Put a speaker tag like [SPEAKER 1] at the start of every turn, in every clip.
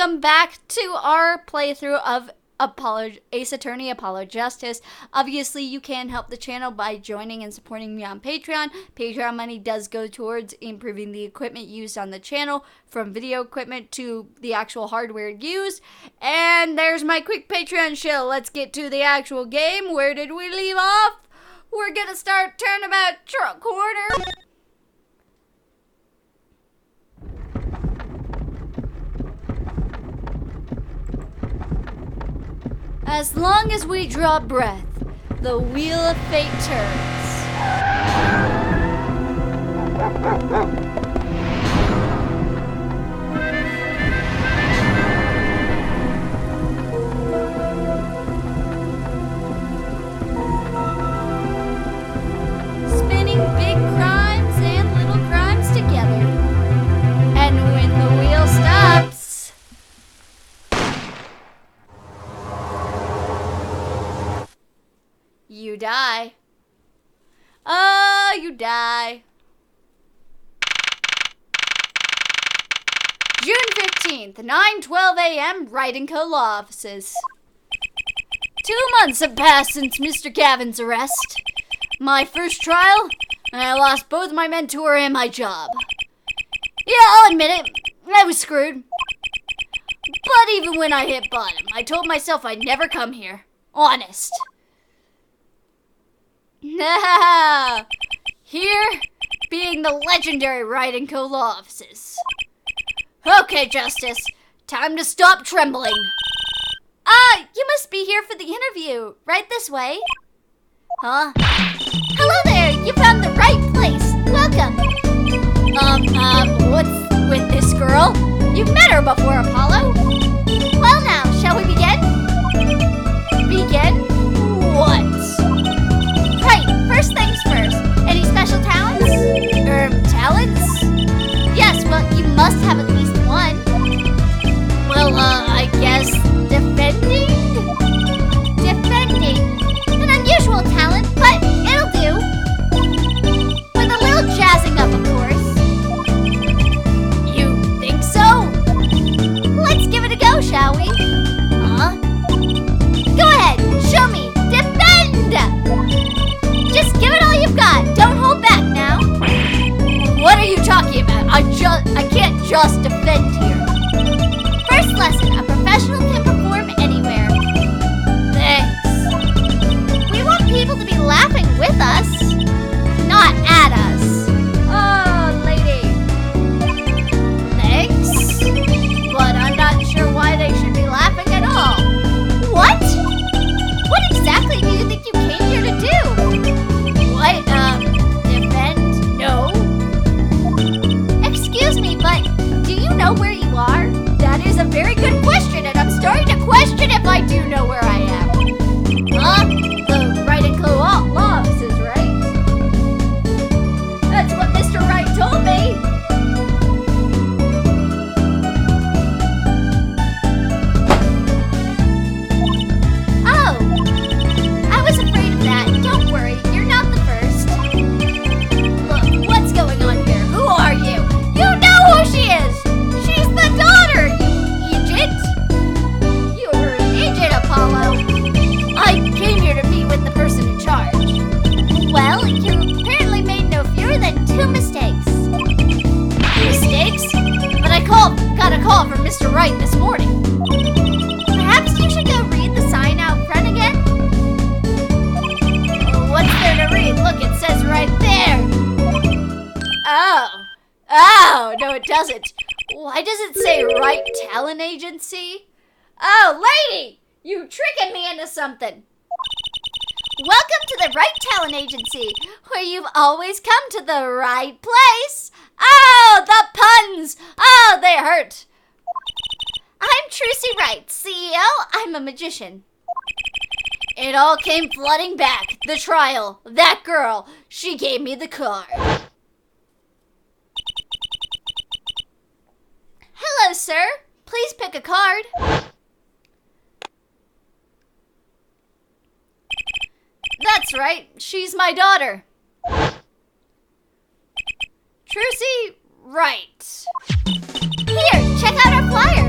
[SPEAKER 1] welcome back to our playthrough of Ace Attorney Apollo Justice. Obviously, you can help the channel by joining and supporting me on Patreon. Patreon money does go towards improving the equipment used on the channel, from video equipment to the actual hardware used. And there's my quick Patreon show. Let's get to the actual game. Where did we leave off? We're gonna start Turnabout Truck Corner. As long as we draw breath, the wheel of fate turns. Spinning big crimes and little crimes together. And when the wheel stops, you die. Oh, you die. June 15th, 9:12 a.m., Wright & Co. Law Offices. 2 months have passed since Mr. Gavin's arrest. My first trial, and I lost both my mentor and my job. Yeah, I'll admit it, I was screwed. But even when I hit bottom, I told myself I'd never come here. Honest. Here, being the legendary Wright & Co. Law Offices. Okay, Justice, time to stop trembling. You must be here for the interview. Right this way. Huh? Hello there, you found the right place. Welcome. What's with this girl? You've met her before, Apollo. Well now, shall we begin? Begin? What? Right, first things first. Any special talents? Talents? Yes, well, you must have at least one. Well, I guess defending? Defending. An unusual talent, but it'll do. With a little jazzing up, of course. You think so? Let's give it a go, shall we? Go ahead, show me. Defend! Just give it all you've got. Don't hold back now. What are you talking about? I can't just defend here. First lesson, a professional can perform anywhere. Thanks. We want people to be laughing with us, not at us. Oh, lady. Thanks. But I'm not sure why they should be laughing at all. What? What exactly do you think you came here to do? What, defend? No. Excuse me, but do you know where you are? That is a very good question, and I'm starting to question if I do know where I am. The Wright & Co. Law Offices, right? That's what Mr. Wright told me. Oh, I was afraid of that. Don't worry, you're not the first. Look, what's going on here? Who are you? You know who she is! She's the daughter, you idiot! You're an idiot, Apollo. I came here to meet with the person in charge. Well, you apparently made no fewer than 2 mistakes. Mistakes? But I got a call from Mr. Wright this morning. Perhaps you should go read the sign out front again? What's there to read? Look, it says right there. Oh, no it doesn't. Why does it say Wright Talent Agency? Oh, lady, you tricking me into something. Welcome to the Wright Talent Agency, where you've always come to the right place. Oh, the puns. Oh, they hurt. I'm Trucy Wright, CEO. I'm a magician. It all came flooding back. The trial. That girl. She gave me the card. Hello, sir. Please pick a card. That's right. She's my daughter. Trucy Wright. Here, check out our flyer.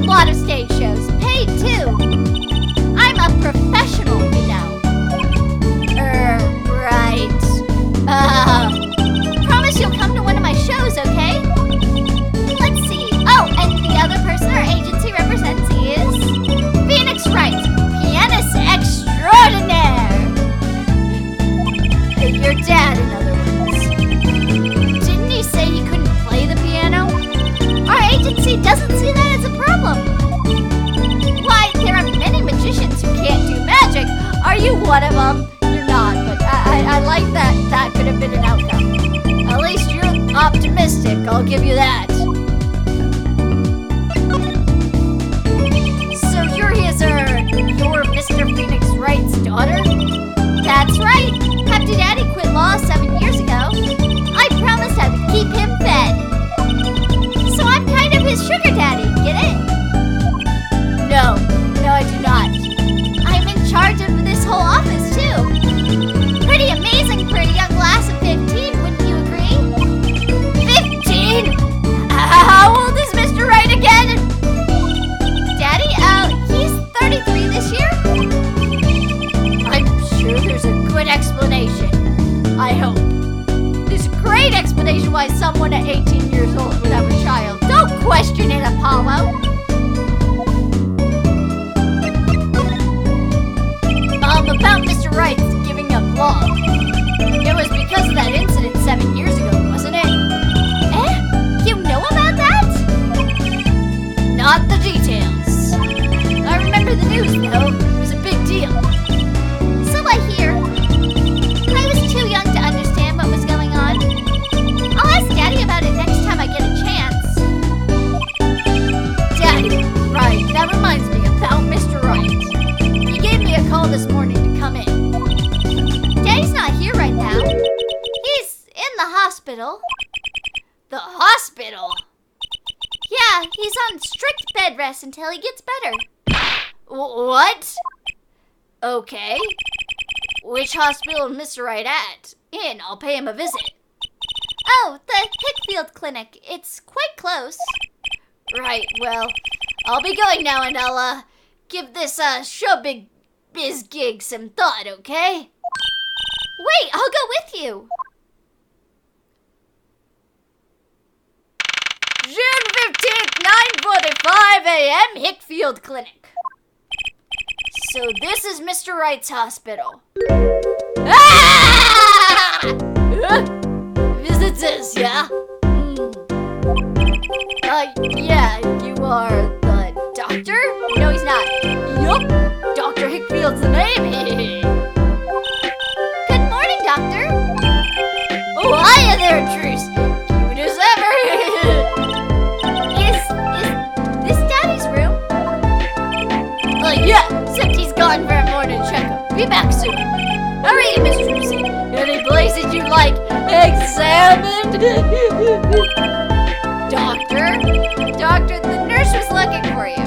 [SPEAKER 1] lot of stage shows, paid too. I'm a professional, you know. Right. Promise you'll come to one of my shows, okay? Let's see. Oh, and the other person our agency represents is Phoenix Wright, pianist extraordinaire. Your dad, in other words. Didn't he say he couldn't play the piano? Our agency doesn't see that as a problem. Why, there are many magicians who can't do magic. Are you one of them? You're not, but I like that could have been an outcome. At least you're optimistic, I'll give you that. So you're you're Mr. Phoenix Wright's daughter? That's right. After Daddy quit law 7 years ago, I promised I would keep him fed. So I'm kind of his sugar daddy, get it? No, I do not. I'm in charge of this whole office, too. Pretty amazing for a young lass of 15, wouldn't you agree? 15? How old is Mr. Wright again? Daddy, he's 33 this year. I'm sure there's a good explanation. I hope. There's a great explanation why someone at 18 years old would have a child. Don't question it, Apollo. About Mr. Wright's giving up law. It was because of that incident 7 years ago, wasn't it? You know about that? Not the details. I remember the news, though. It was a big deal. So I hear. I was too young to understand what was going on. I'll ask Daddy about it next time I get a chance. Daddy, right. That reminds me about Mr. Wright. He gave me a call this morning to come in. Daddy's not here right now. He's in the hospital. The hospital? Yeah, he's on strict bed rest until he gets better. What? Okay. Which hospital is Mr. Wright at? In, I'll pay him a visit. Oh, the Hickfield Clinic. It's quite close. Right, well, I'll be going now and I'll, give this, showbiz gig some thought, okay? Wait, I'll go with you. June 15th, 9:45 a.m., Hickfield Clinic. So this is Mr. Wright's hospital. Ah! Visitors, yeah? Yeah, you are the doctor? No, he's not. Yup, Dr. Hickfield's the name. Good morning, Doctor. Oh, hiya there, Truce. Cute as ever. Is this Daddy's room? Yeah, except he's gone for a morning checkup. Be back soon. Hurry, Miss Trucy. Any places you'd like examined? Doctor, the nurse was looking for you.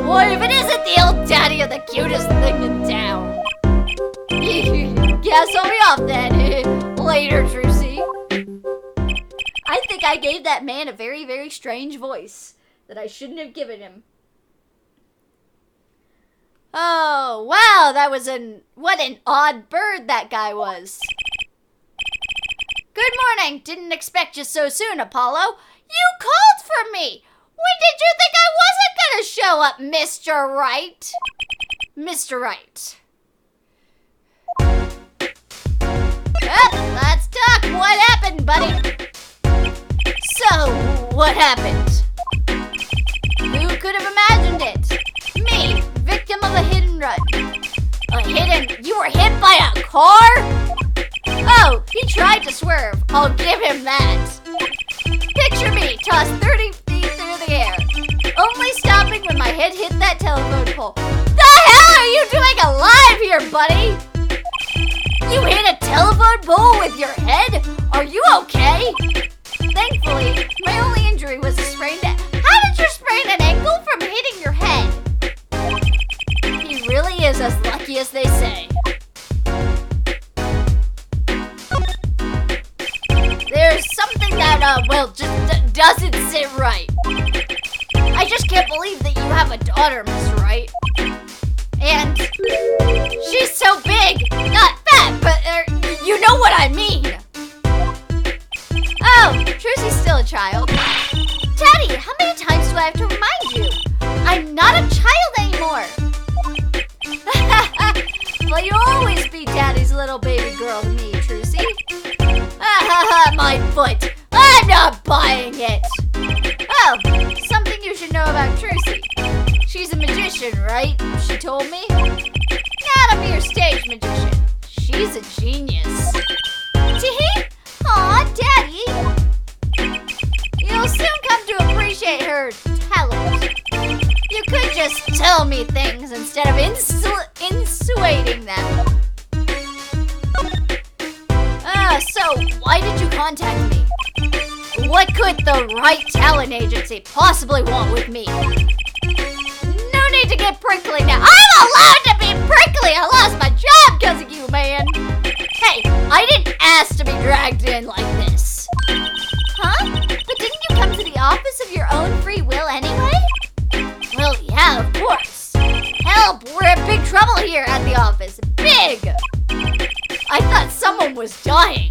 [SPEAKER 1] Boy, if it isn't the old daddy of the cutest thing in town. Yeah, so me off then. Later, Trucy. I think I gave that man a very, very strange voice that I shouldn't have given him. Oh, wow, what an odd bird that guy was. Good morning. Didn't expect you so soon, Apollo. You called for me. When did you think I wasn't gonna show up, Mr. Wright? Mr. Wright. Let's talk. What happened, buddy? So, what happened? Who could have imagined it? Me, victim of a hit and run. You were hit by a car? Oh, he tried to swerve. I'll give him that. Picture me tossed 30 feet through the air, only stopping when my head hit that telephone pole. The hell are you doing alive here, buddy? You hit a telephone pole with your head? Are you okay? Thankfully, my only injury was a sprained ankle. How did you sprain an ankle from hitting your head? He really is as lucky as they say. There's something that, just doesn't sit right. can't believe that you have a daughter, Miss Wright. And she's so big, not fat, but you know what I mean. Oh, Trucy's still a child. Daddy, how many times do I have to remind you? I'm not a child anymore. Well, you'll always be Daddy's little baby girl to me, Trucy. My foot. I'm not buying it. Oh, something you should know about Trucy. She's a magician, right? She told me. Not a mere stage magician. She's a genius. Tee? Aw, Daddy. You'll soon come to appreciate her talent. You could just tell me things instead of insinuating them. So why did you contact me? What could the Wright Talent Agency possibly want with me? No need to get prickly now. I'm allowed to be prickly! I lost my job because of you, man! Hey, I didn't ask to be dragged in like this. Huh? But didn't you come to the office of your own free will anyway? Well, yeah, of course. Help! We're in big trouble here at the office. Big! I thought someone was dying.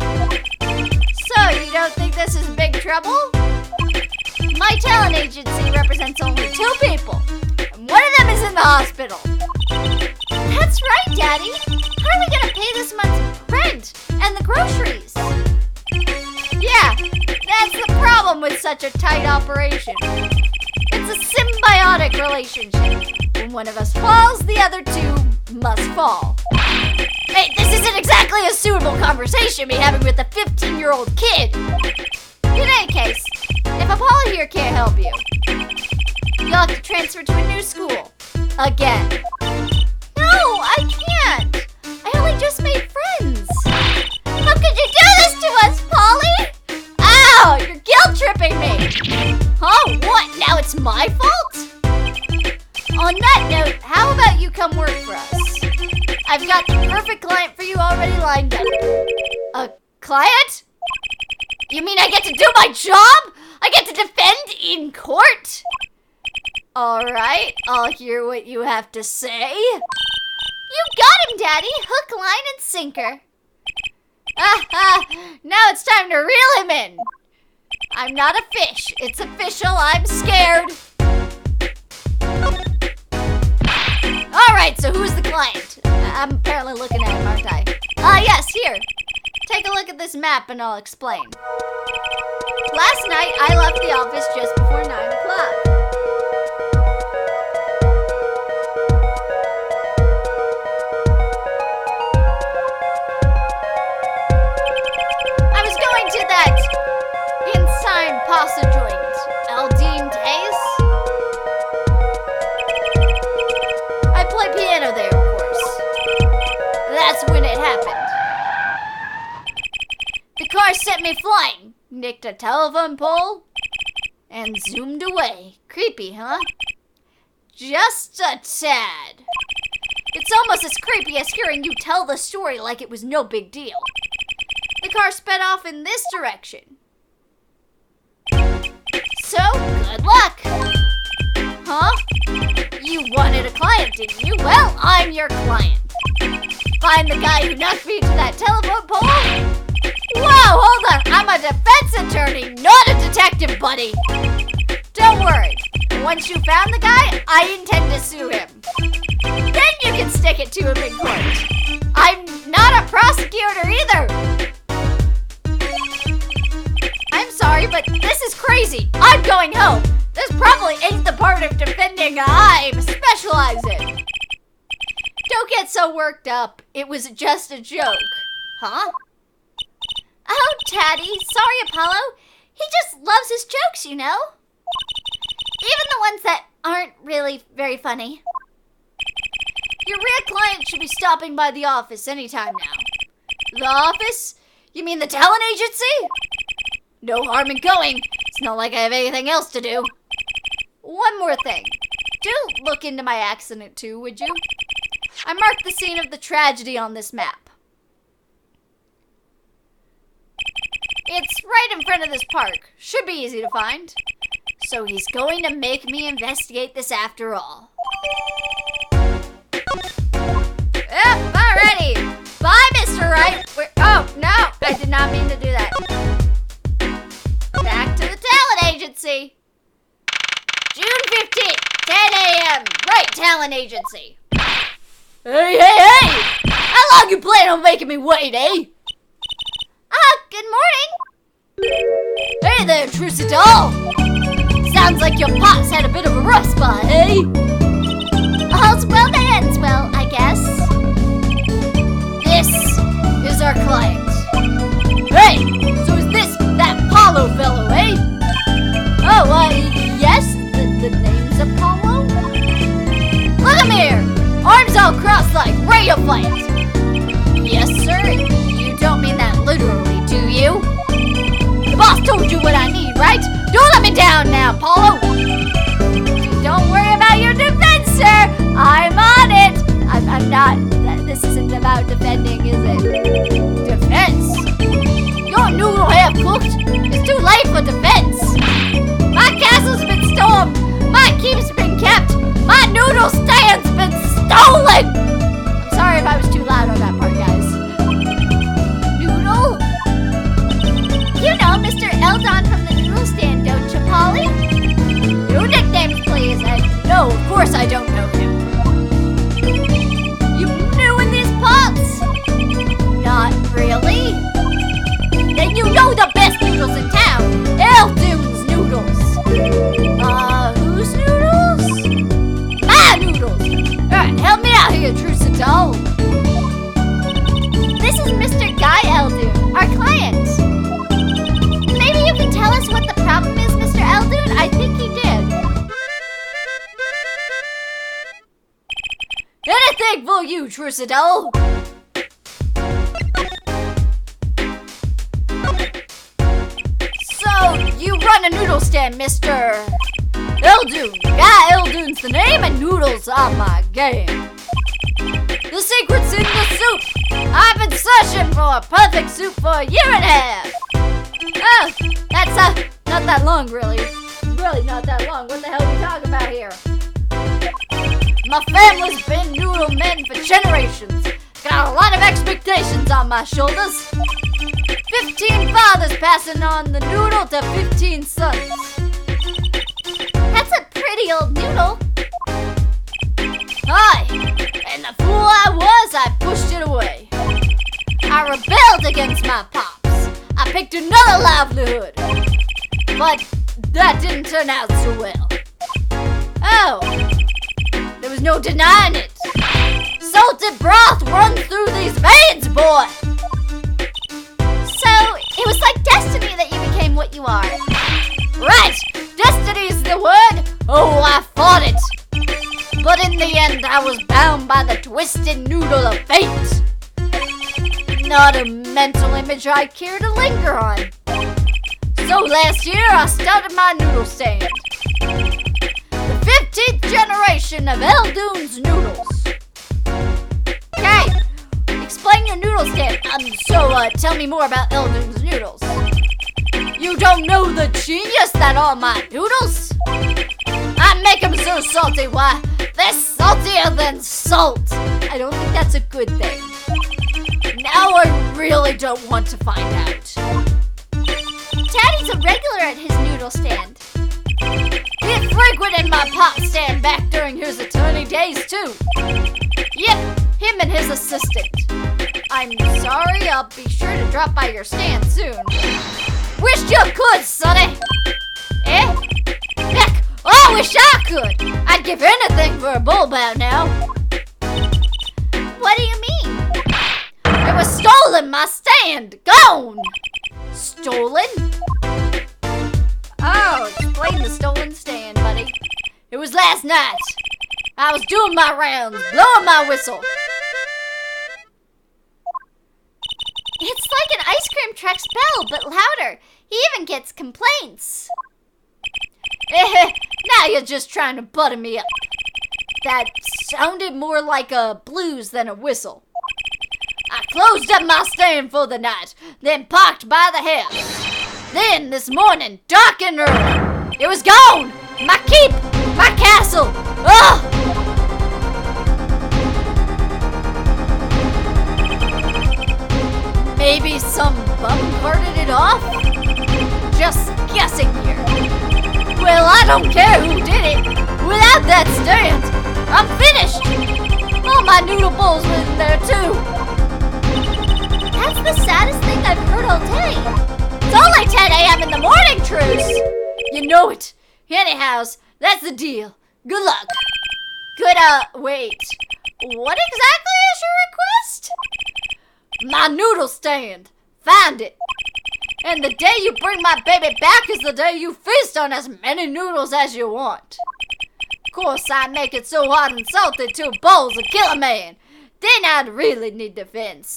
[SPEAKER 1] So, you don't think this is big trouble? My talent agency represents only 2 people. And one of them is in the hospital. That's right, Daddy. How are we going to pay this month's rent and the groceries? Yeah, that's the problem with such a tight operation. It's a symbiotic relationship. When one of us falls, the other 2 must fall. Hey, this isn't exactly a suitable conversation to be having with a 15-year-old kid. In any case, if Apollo here can't help you, you'll have to transfer to a new school. Again. No, I can't. I only just made friends. How could you do this to us, Polly? Ow, you're guilt-tripping me. Huh? What? Now it's my fault? On that note, how about you come work for us? I've got the perfect client for you already lined up. A client? You mean I get to do my job? I get to defend in court? Alright, I'll hear what you have to say. You got him, Daddy. Hook, line, and sinker. Now it's time to reel him in. I'm not a fish. It's official. I'm scared. Alright, so who's the client? I'm apparently looking at him, aren't I? Yes, here. Take a look at this map and I'll explain. Last night, I left the office just before 9 o'clock. I was going to that inside pasta joint, Aldine Days. I play piano there, of course. That's when it happened. The car sent me flying, nicked a telephone pole, and zoomed away. Creepy, huh? Just a tad. It's almost as creepy as hearing you tell the story like it was no big deal. The car sped off in this direction. So, good luck. Huh? You wanted a client, didn't you? Well, I'm your client. Find the guy who knocked me to that telephone pole? Whoa, hold on. I'm a defense attorney, not a detective, buddy. Don't worry. Once you found the guy, I intend to sue him. Then you can stick it to him in court. I'm not a prosecutor either. I'm sorry, but this is crazy. I'm going home. This probably ain't the part of defending I specialize in. Don't get so worked up. It was just a joke. Huh? Oh, Daddy. Sorry, Apollo. He just loves his jokes, you know? Even the ones that aren't really very funny. Your real client should be stopping by the office anytime now. The office? You mean the talent agency? No harm in going. It's not like I have anything else to do. One more thing. Do look into my accident too, would you? I marked the scene of the tragedy on this map. It's right in front of this park. Should be easy to find. So he's going to make me investigate this after all. Yep, alrighty. Bye, Mr. Wright. Oh, no, I did not mean to do that. Back to the talent agency. June 15th, 10 a.m. Right, talent agency. Hey! How long you plan on making me wait, eh? Good morning. Hey there, Trucy doll. Sounds like your pops had a bit of a rough spot, eh? All's well that ends well, I guess. This is our client. Hey, so is this that Apollo fellow, eh? Oh, yes, the name's Apollo? Look at me here! Arms all crossed like ready to fight! Yes, sir. You don't mean that literally, do you? The boss told you what I need, right? Don't let me down now, Apollo! Don't worry about your defense, sir! I'm on it! I'm not... This isn't about defending, is it? Defense? Your noodle half-cooked? It's too late for defense! My castle's been stormed! My keep's been kept! My noodle stand's been stolen! I'm sorry if I was too loud on that part, guys. Noodle? You know Mr. Eldon from the noodle stand, don't you, Polly? New nicknames, please. No, of course I don't know him. You new in these parts? Not really. Then you know the best noodles in town. Eldon's noodles. Whose noodles? My noodles. Alright, help me out here, Trucy doll. This is Mr. Guy Eldon, our client. Maybe you can tell us what the problem is, Mr. Eldon? I think he did. Anything for you, Trucy doll. So, you run a noodle stand, Mr. Eldon. Guy Eldon's the name and noodles are my game. The secret's in the soup. I've been searching for a perfect soup for a year and a half. Oh, that's not that long, really. Really not that long. What the hell are we talking about here? My family's been noodle men for generations. Got a lot of expectations on my shoulders. 15 fathers passing on the noodle to 15 sons. That's a pretty old noodle. Aye, and the fool I was, I pushed it away. I rebelled against my pops. I picked another livelihood. But that didn't turn out so well. Oh, there was no denying it. Salted broth runs through these veins, boy. So, it was like destiny that you became what you are. Right, destiny's the word. Oh, I fought it. But in the end, I was bound by the twisted noodle of fate. Not a mental image I care to linger on. So last year, I started my noodle stand. The 15th generation of Eldon's noodles. Okay, explain your noodle stand. Tell me more about Eldon's noodles. You don't know the genius that are my noodles? I make them so salty, why, they're saltier than salt. I don't think that's a good thing. Now I really don't want to find out. Daddy's a regular at his noodle stand. He frequented my pop stand back during his attorney days, too. Yep, him and his assistant. I'm sorry, I'll be sure to drop by your stand soon. Wish you could, sonny. Eh? Heck, I wish I could. I'd give anything for a bull bow now. What do you mean? It was stolen, my stand. Gone. Stolen? Oh, explain the stolen stand, buddy. It was last night. I was doing my rounds, blowing my whistle. It's like an ice cream truck's bell, but louder. He even gets complaints. Now you're just trying to butter me up. That sounded more like a blues than a whistle. I closed up my stand for the night, then parked by the house. Then, this morning, dark and early, It was gone! My keep! My castle! Ugh! Maybe some bum carted it off? Just guessing here. Well, I don't care who did it. Without that stand, I'm finished. All my noodle bowls were in there too. That's the saddest thing I've heard all day. It's only 10 a.m. in the morning, Truce. You know it. Anyhows, that's the deal. Good luck. Wait. What exactly is your request? My noodle stand. Find it. And the day you bring my baby back is the day you feast on as many noodles as you want. Of course, I make it so hot and salty 2 bowls would kill a man. Then I'd really need defense.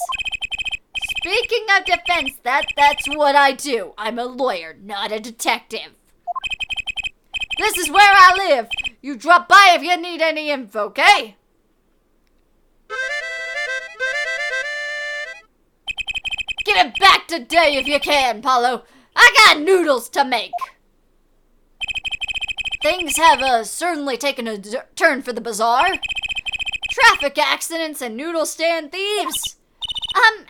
[SPEAKER 1] Speaking of defense, that's what I do. I'm a lawyer, not a detective. This is where I live. You drop by if you need any info, okay? Give it back today if you can, Paulo. I got noodles to make. Things have certainly taken a turn for the bazaar. Traffic accidents and noodle stand thieves.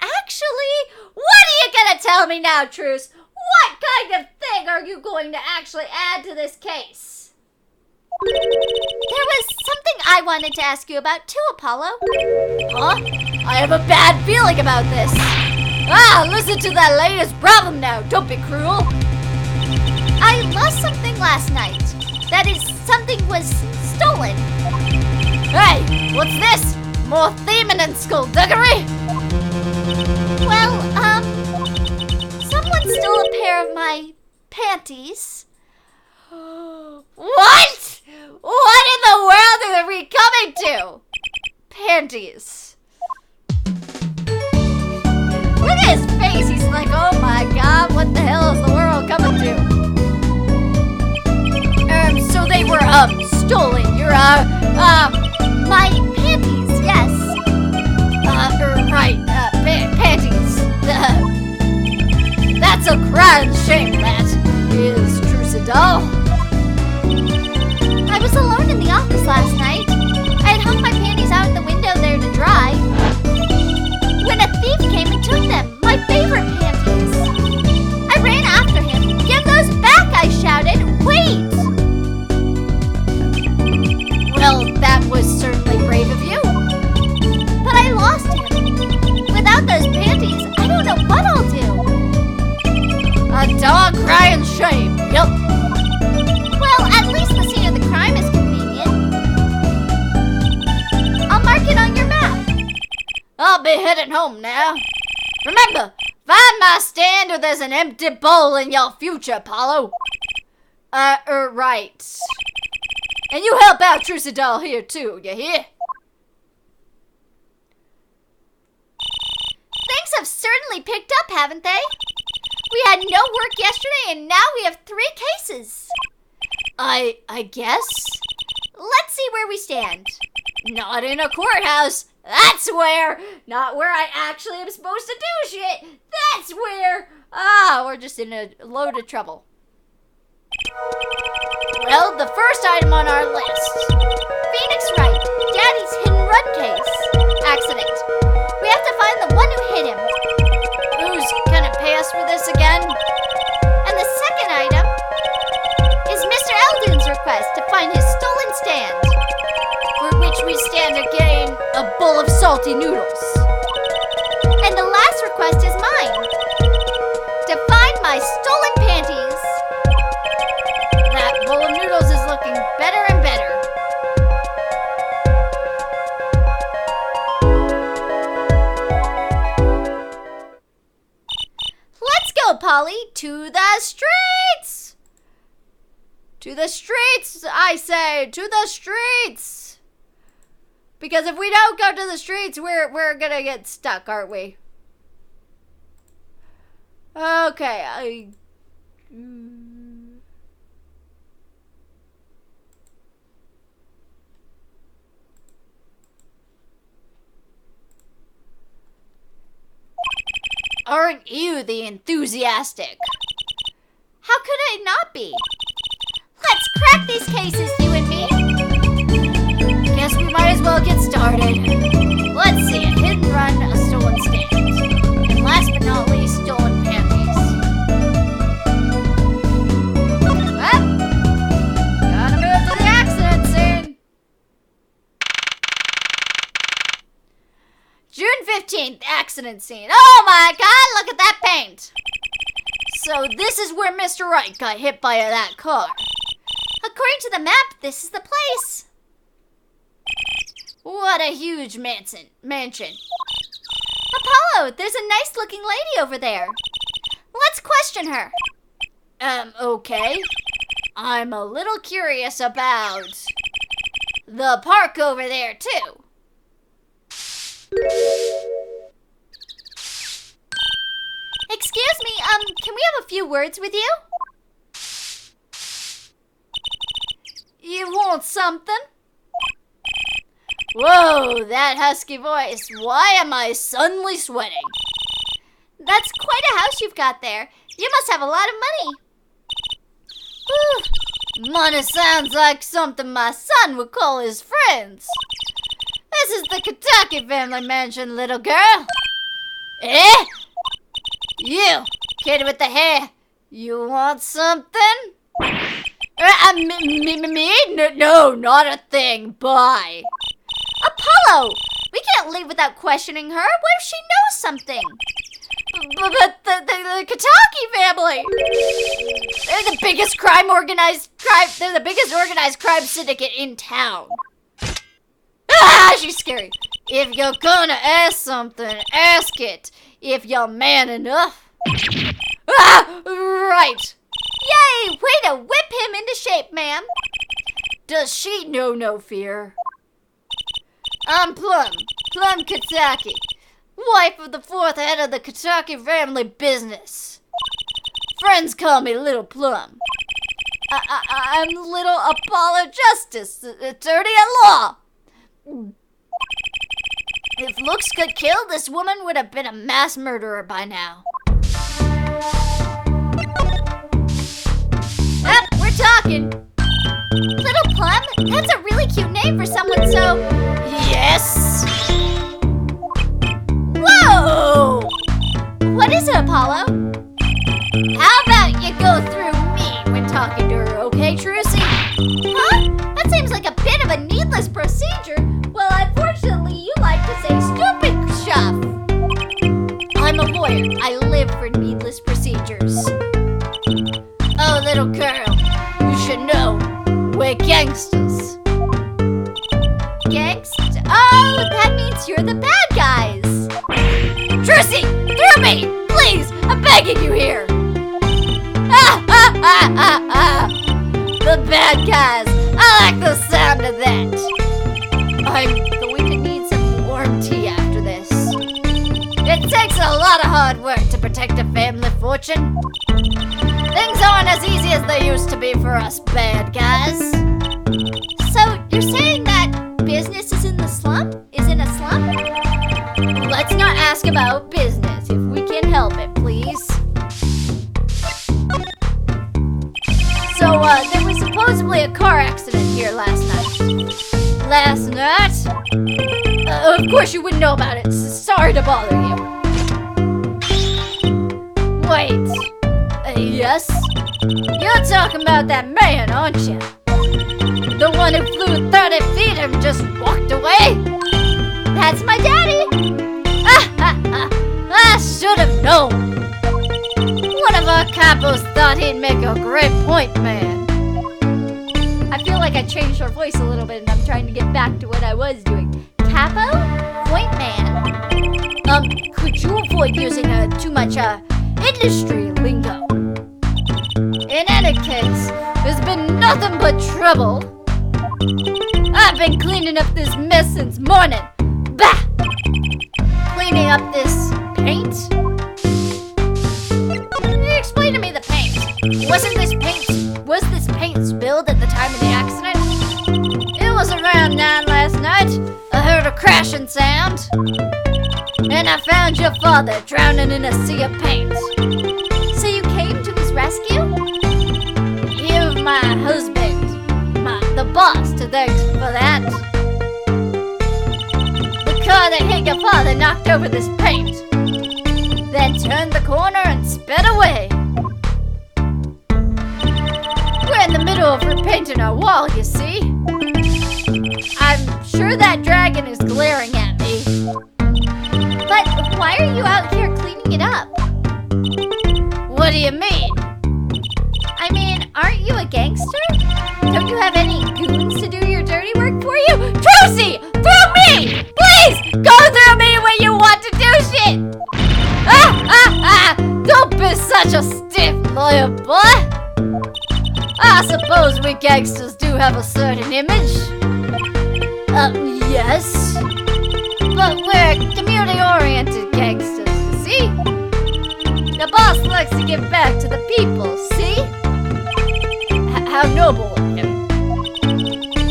[SPEAKER 1] Actually, what are you gonna tell me now, Truce? What kind of thing are you going to actually add to this case? There was something I wanted to ask you about too, Apollo. Huh? I have a bad feeling about this. Listen to that latest problem now. Don't be cruel. I lost something last night. That is, something was stolen. Hey, what's this? More theming and skullduggery? Well, someone stole a pair of my panties. What? What in the world are we coming to? Panties. Look at his face. He's like, oh my god, what the hell is the world coming to? So they were, stolen. My panties, yes. Right, panties. That's a crying shame, that is, Trucidal. I was alone in the office last night. I had hung my panties out the window there to dry. When a thief came and took them, my favorite panties. I ran after him. Give those back, I shouted. Wait! Well, that was certainly brave of you. But I lost him. Without those panties, I don't know what I'll do. A dog crying shame. Yep. Well, at least the scene of the crime is convenient. I'll mark it on your map. I'll be heading home now. Remember, find my stand or there's an empty bowl in your future, Apollo. Right. And you help out Trucidal here too, you hear? Things have certainly picked up, haven't they? We had no work yesterday and now we have 3 cases. I guess? Let's see where we stand. Not in a courthouse. That's where. Not where I actually am supposed to do shit. That's where. We're just in a load of trouble. Well, the first item on our list. Phoenix Wright, Daddy's hit and run case. Accident. We have to find the one who hit him. Who's gonna pay us for this again? And the second item is Mr. Eldon's request to find his stolen stand, for which we stand to gain a bowl of salty noodles. And the last request is mine, to find my stolen panties. That bowl of noodles is looking better and better. Let's go, Polly, to the streets! To the streets, I say, to the streets! Because if we don't go to the streets, we're gonna get stuck, aren't we? Okay, Aren't you the enthusiastic? How could I not be? started. Let's see, a hit and run, a stolen stand. And last but not least, stolen panties. Well, gotta move to the accident scene. June 15th, accident scene. Oh my god, look at that paint. So this is where Mr. Wright got hit by that car. According to the map, this is the place. What a huge mansion. Apollo, there's a nice looking lady over there. Let's question her. Okay. I'm a little curious about the park over there, too. Excuse me, can we have a few words with you? You want something? Whoa, that husky voice. Why am I suddenly sweating? That's quite a house you've got there. You must have a lot of money. Whew. Money sounds like something my son would call his friends. This is the Kentucky family mansion, little girl. Eh? You, kid with the hair, you want something? Me? No, not a thing. Bye. Apollo! We can't leave without questioning her. What if she knows something? But the Kentucky family! They're the biggest They're the biggest organized crime syndicate in town. Ah, she's scary. If you're gonna ask something, ask it. If you're man enough. Ah, right. Yay! Way to whip him into shape, ma'am. Does she know no fear? I'm Plum Kentucky, wife of the fourth head of the Kentucky family business. Friends call me Little Plum. I'm Little Apollo Justice, attorney at law. If looks could kill, this woman would have been a mass murderer by now. We're talking. Little Plum? That's a really cute name for someone so... Yes! Whoa! What is it, Apollo? How about you go through me when talking to her, okay, Trucy? Huh? That seems like a bit of a needless procedure. Well, unfortunately, you like to say stupid stuff. I'm a lawyer. I live for needless procedures. Oh, little girl, you should know, we're gangsters. Gangsters? Oh, that means you're the bad guys. Trucy, through me! Please, I'm begging you here. The bad guys. I like the sound of that. I'm going to need some warm tea after this. It takes a lot of hard work to protect a family fortune. Things aren't as easy as they used to be for us bad guys. So, you're saying that business is in the slump? Is in a slump? Let's not ask about business if we can help it, please. So, there was supposedly a car accident here last night. Last night? Of course you wouldn't know about it. Sorry to bother you. Wait. Yes? You're talking about that man, aren't you? The one who flew 30 feet and just walked away? That's my daddy! I should have known! One of our capos thought he'd make a great point man. I feel like I changed her voice a little bit and I'm trying to get back to what I was doing. Capo? Point man? Could you avoid using too much industry lingo? In any case, there's been nothing but trouble. I've been cleaning up this mess since morning. Bah! Cleaning up this paint? Explain to me the paint. Was this paint spilled at the time of the accident? It was around 9 last night. I heard a crashing sound. And I found your father drowning in a sea of paint. So you came to his rescue? You've my husband, the boss, to thank for that. think your father knocked over this paint, then turned the corner and sped away. We're in the middle of repainting our wall, you see. I'm sure that dragon is glaring at me. But why are you out here cleaning it up? What do you mean? I mean, aren't you a gangster? Don't you have any goons to do your dirty work for you? Trucy! Through me! Please! Go through me when you want to do shit! Don't be such a stiff lawyer, boy! I suppose we gangsters do have a certain image. Yes. But we're community-oriented gangsters, you see? The boss likes to give back to the people, see? How noble of him.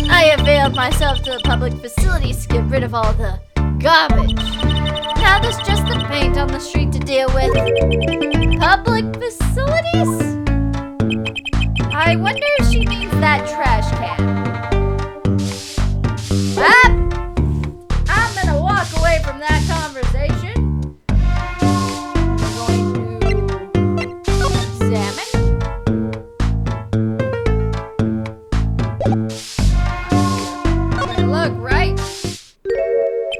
[SPEAKER 1] I availed myself to the public facilities to get rid of all the garbage. Now there's just the paint on the street to deal with. Public facilities? I wonder if she means that trash can. I'm gonna walk away from that conversation. I'm going to examine. Look, right?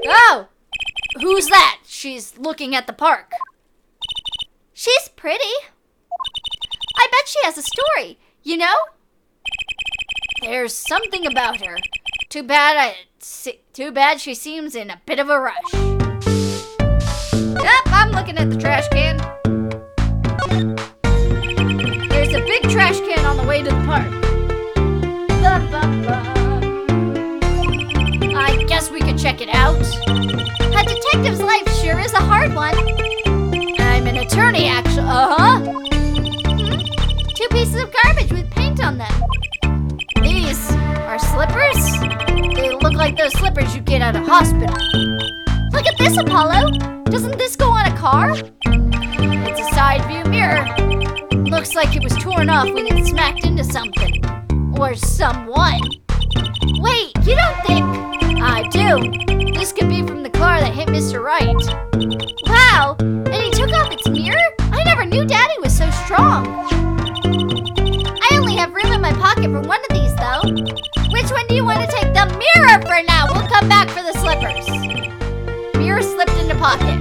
[SPEAKER 1] Oh! Who's that? She's looking at the park. She's pretty. I bet she has a story, you know? There's something about her. Too bad she seems in a bit of a rush. Yep, I'm looking at the trash can. There's a big trash can on the way to the park. Bum, bum, bum. I guess we could check it out. A detective's life sure is a hard one. I'm an attorney, actually. Two pieces of garbage with paint on them. These are slippers? They look like those slippers you get at a hospital. Look at this, Apollo. Doesn't this go on a car? It's a side view mirror. Looks like it was torn off when it smacked into something. Or someone. Wait, you don't think... I do. This could be from the car that hit Mr. Wright. Wow, and he took off its mirror? I never knew Daddy was so strong. I only have room in my pocket for one of these, though. Which one do you want to take? The mirror for now. We'll come back for the slippers. Mirror slipped into pocket.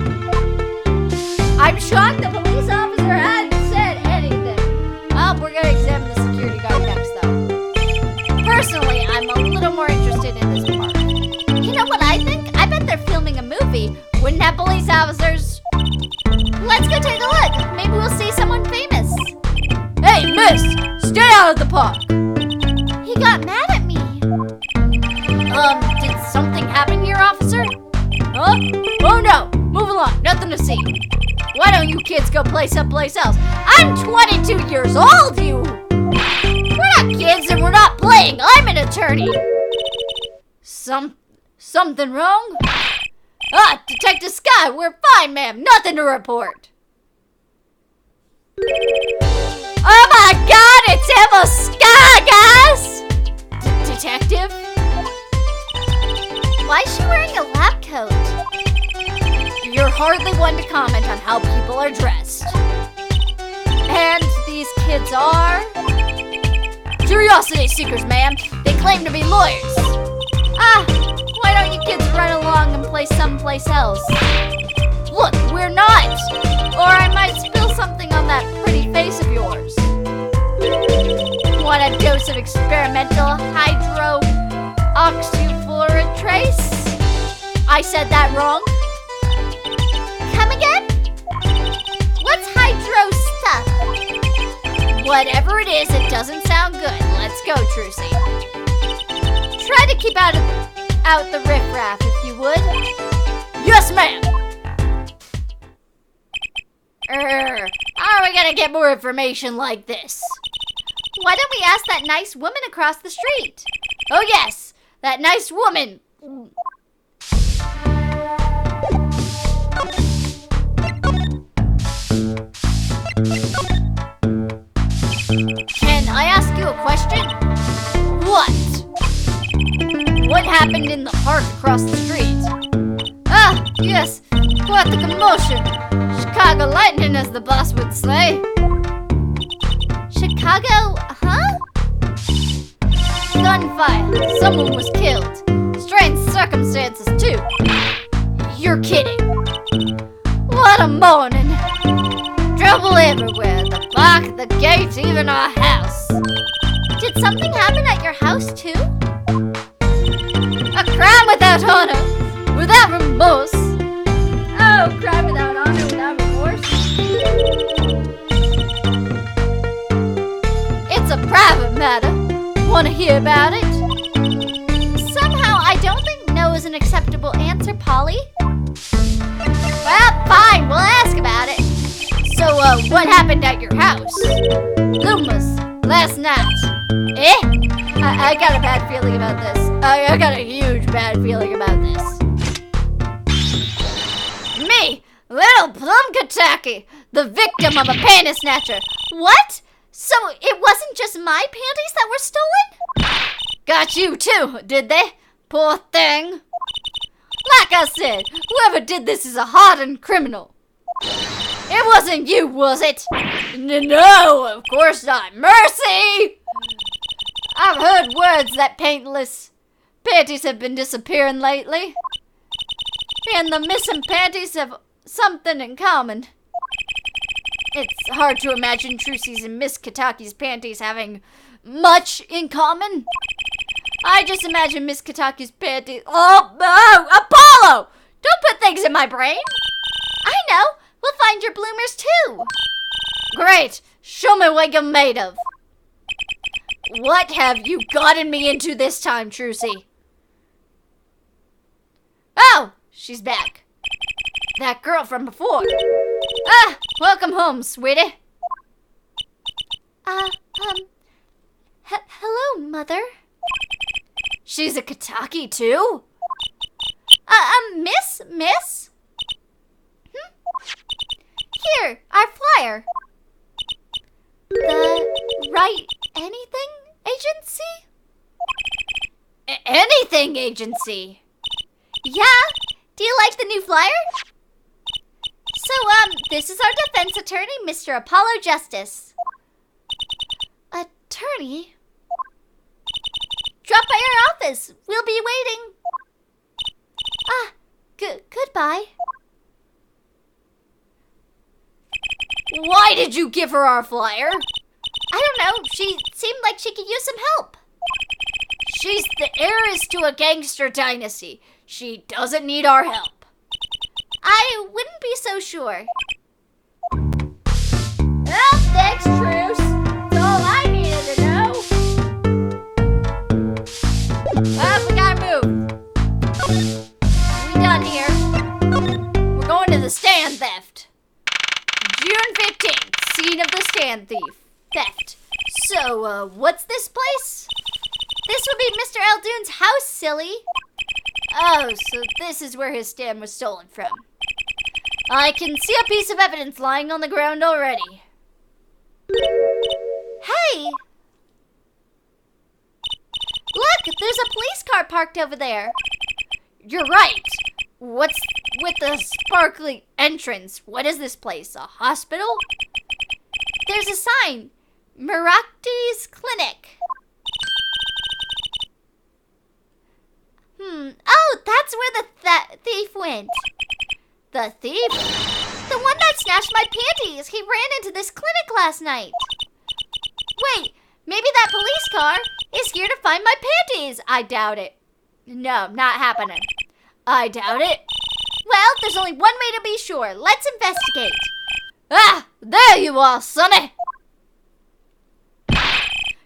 [SPEAKER 1] I'm shocked the police officer hadn't said anything. Oh, we're going to examine the security guard next, though. Personally, I'm a little more interested in this part. You know what I think? I bet they're filming a movie. Wouldn't have police officers? Let's go take a look. Maybe we'll see someone famous. Hey, miss! Stay out of the park! He got mad at me. Did something happen here, officer? Huh? Oh no! Move along, nothing to see. Why don't you kids go play someplace else? I'm 22 years old, you! We're not kids and we're not playing. I'm an attorney. Something wrong? Detective Scott, we're fine, ma'am. Nothing to report. Oh my God, it's Emma Scott, guys! Detective? Why is she wearing a lab coat? You're hardly one to comment on how people are dressed. And these kids are... curiosity seekers, ma'am. They claim to be lawyers. Why don't you kids run along and play someplace else? Look, we're not. Or I might spill something on that pretty face of yours. Want a dose of experimental hydroxyfluorotrace? I said that wrong. Come again? What's hydro stuff? Whatever it is, it doesn't sound good. Let's go, Trucy. Try to keep out the riffraff, if you would. Yes, ma'am. How are we gonna get more information like this? Why don't we ask that nice woman across the street? Oh yes, that nice woman. Can I ask you a question? What? What happened in the park across the street? Ah, yes, quite the commotion. Chicago lightning, as the boss would say. Chicago, huh? Gunfire. Someone was killed. Strange circumstances, too. You're kidding. What a morning. Trouble everywhere. The park, the gates, even our house. Did something happen at your house, too? A crime without honor. Without remorse. Oh, crime without honor, without remorse. It's a private matter. Want to hear about it? Somehow, I don't think no is an acceptable answer, Polly. Well, fine, we'll ask about it. So, what happened at your house? Loomis, last night. Eh? I got a bad feeling about this. I got a huge bad feeling about this. Me, little Plumkataki, the victim of a panty snatcher. What? So it wasn't just my panties that were stolen? Got you too, did they? Poor thing. Like I said, whoever did this is a hardened criminal. It wasn't you, was it? No, of course not. Mercy! I've heard words that panties have been disappearing lately. And the missing panties have something in common. It's hard to imagine Trucy's and Miss Kataki's panties having much in common. I just imagine Miss Kataki's panties. Oh, no! Apollo! Don't put things in my brain. I know. We'll find your bloomers, too. Great. Show me what you're made of. What have you gotten me into this time, Trucy? Oh, she's back. That girl from before. Ah, welcome home, sweetie. Hello, Mother. She's a Kataki, too? Miss? Here, our flyer. The Right Anything Agency? Anything Agency? Yeah, do you like the new flyer? So, this is our defense attorney, Mr. Apollo Justice. Attorney? Drop by our office. We'll be waiting. Goodbye. Why did you give her our flyer? I don't know. She seemed like she could use some help. She's the heiress to a gangster dynasty. She doesn't need our help. I wouldn't be so sure. Well, thanks, Truce. That's all I needed to know. Well, we gotta move. We done here. We're going to the stand theft. June 15th, scene of the stand theft. So, what's this place? This would be Mr. Eldoon's house, silly. Oh, so this is where his stand was stolen from. I can see a piece of evidence lying on the ground already. Hey! Look, there's a police car parked over there. You're right. What's with the sparkly entrance? What is this place? A hospital? There's a sign. Merakti's Clinic. Oh, that's where the thief went. The thief? The one that snatched my panties. He ran into this clinic last night. Wait, maybe that police car is here to find my panties. I doubt it. No, not happening. I doubt it. Well, there's only one way to be sure. Let's investigate. Ah, there you are, Sonny.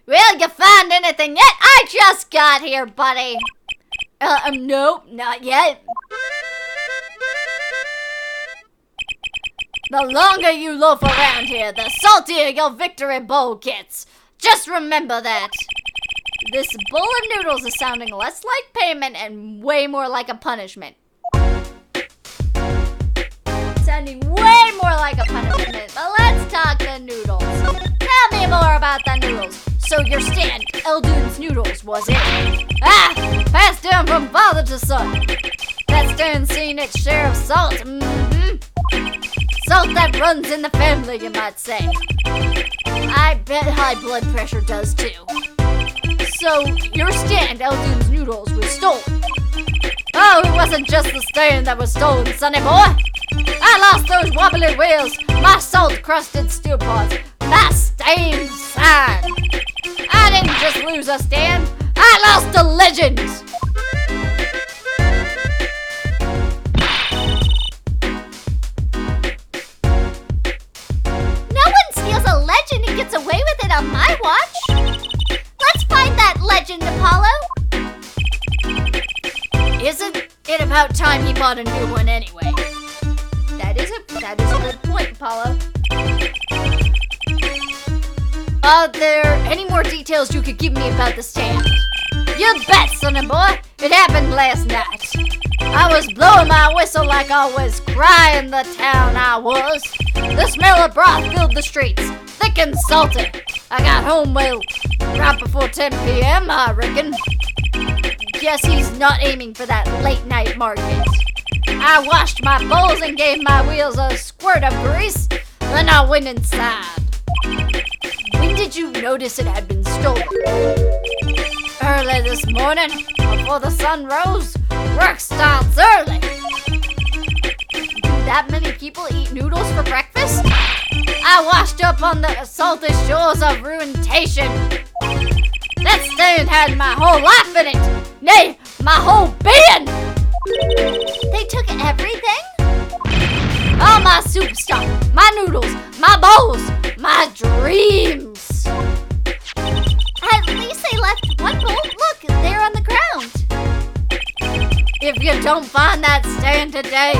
[SPEAKER 1] Will you find anything yet? I just got here, buddy. Nope, not yet. The longer you loaf around here, the saltier your victory bowl gets. Just remember that. This bowl of noodles is sounding less like payment and way more like a punishment. Sounding way more like a punishment, but let's talk the noodles. Tell me more about the noodles. So your stand, Eldoon's Noodles, was it? Ah, passed down from father to son. That stan's seen its share of salt. Salt that runs in the family, you might say. I bet high blood pressure does too. So, your stand, Eldune's Noodles, was stolen. Oh, it wasn't just the stand that was stolen, sonny boy. I lost those wobbly wheels, my salt-crusted steel pots, my stained sign. I didn't just lose a stand, I lost a legend. No one steals a legend and gets away with it on my watch. Let's find that legend, Apollo. Isn't it about time he bought a new one anyway? That is a good point, Apollo. Are there any more details you could give me about the stand? You bet, sonny boy. It happened last night. I was blowing my whistle like I was crying the town I was. The smell of broth filled the streets, thick and salty. I got home, well, right before 10 p.m., I reckon. Guess he's not aiming for that late night market. I washed my bowls and gave my wheels a squirt of grease, then I went inside. When did you notice it had been stolen? Early this morning, before the sun rose. Work starts early. Do that many people eat noodles for breakfast? I washed up on the salty shores of ruination. That stand had my whole life in it. Nay, my whole being. They took everything? All my soup stock, my noodles, my bowls, my dreams. At least they left one bowl. Look, they're on the ground. If you don't find that stand today,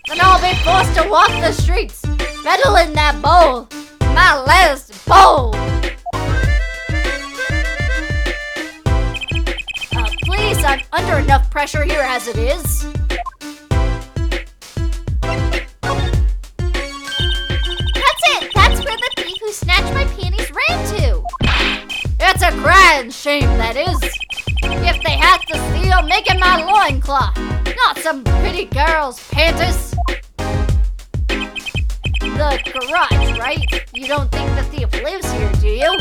[SPEAKER 1] then I'll be forced to walk the streets, peddling that bowl, my last bowl. Please, I'm under enough pressure here as it is. That's it! That's where the thief who snatched my panties ran to! It's a crying shame, that is. If they had to steal, make it my loincloth, not some pretty girl's panties. The garage, right? You don't think the thief lives here, do you?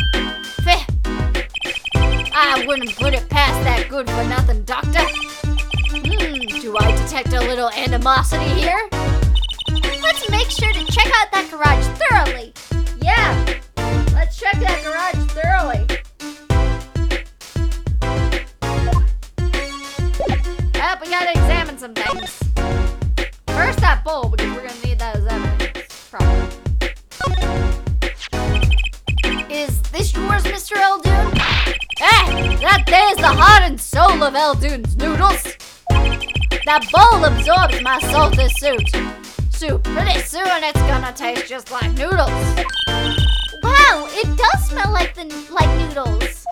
[SPEAKER 1] Feh. I wouldn't put it past that good-for-nothing doctor. Do I detect a little animosity here? Let's make sure to check out that garage thoroughly. Yeah, let's check that garage thoroughly. Yep, we gotta examine some things. First that bowl, because we're gonna need that as evidence. Probably. Is this yours, Mr. Eldune? That there's the heart and soul of Eldune's Noodles. That bowl absorbs my salty soup. Pretty soon it's gonna taste just like noodles. Wow, it does smell like noodles.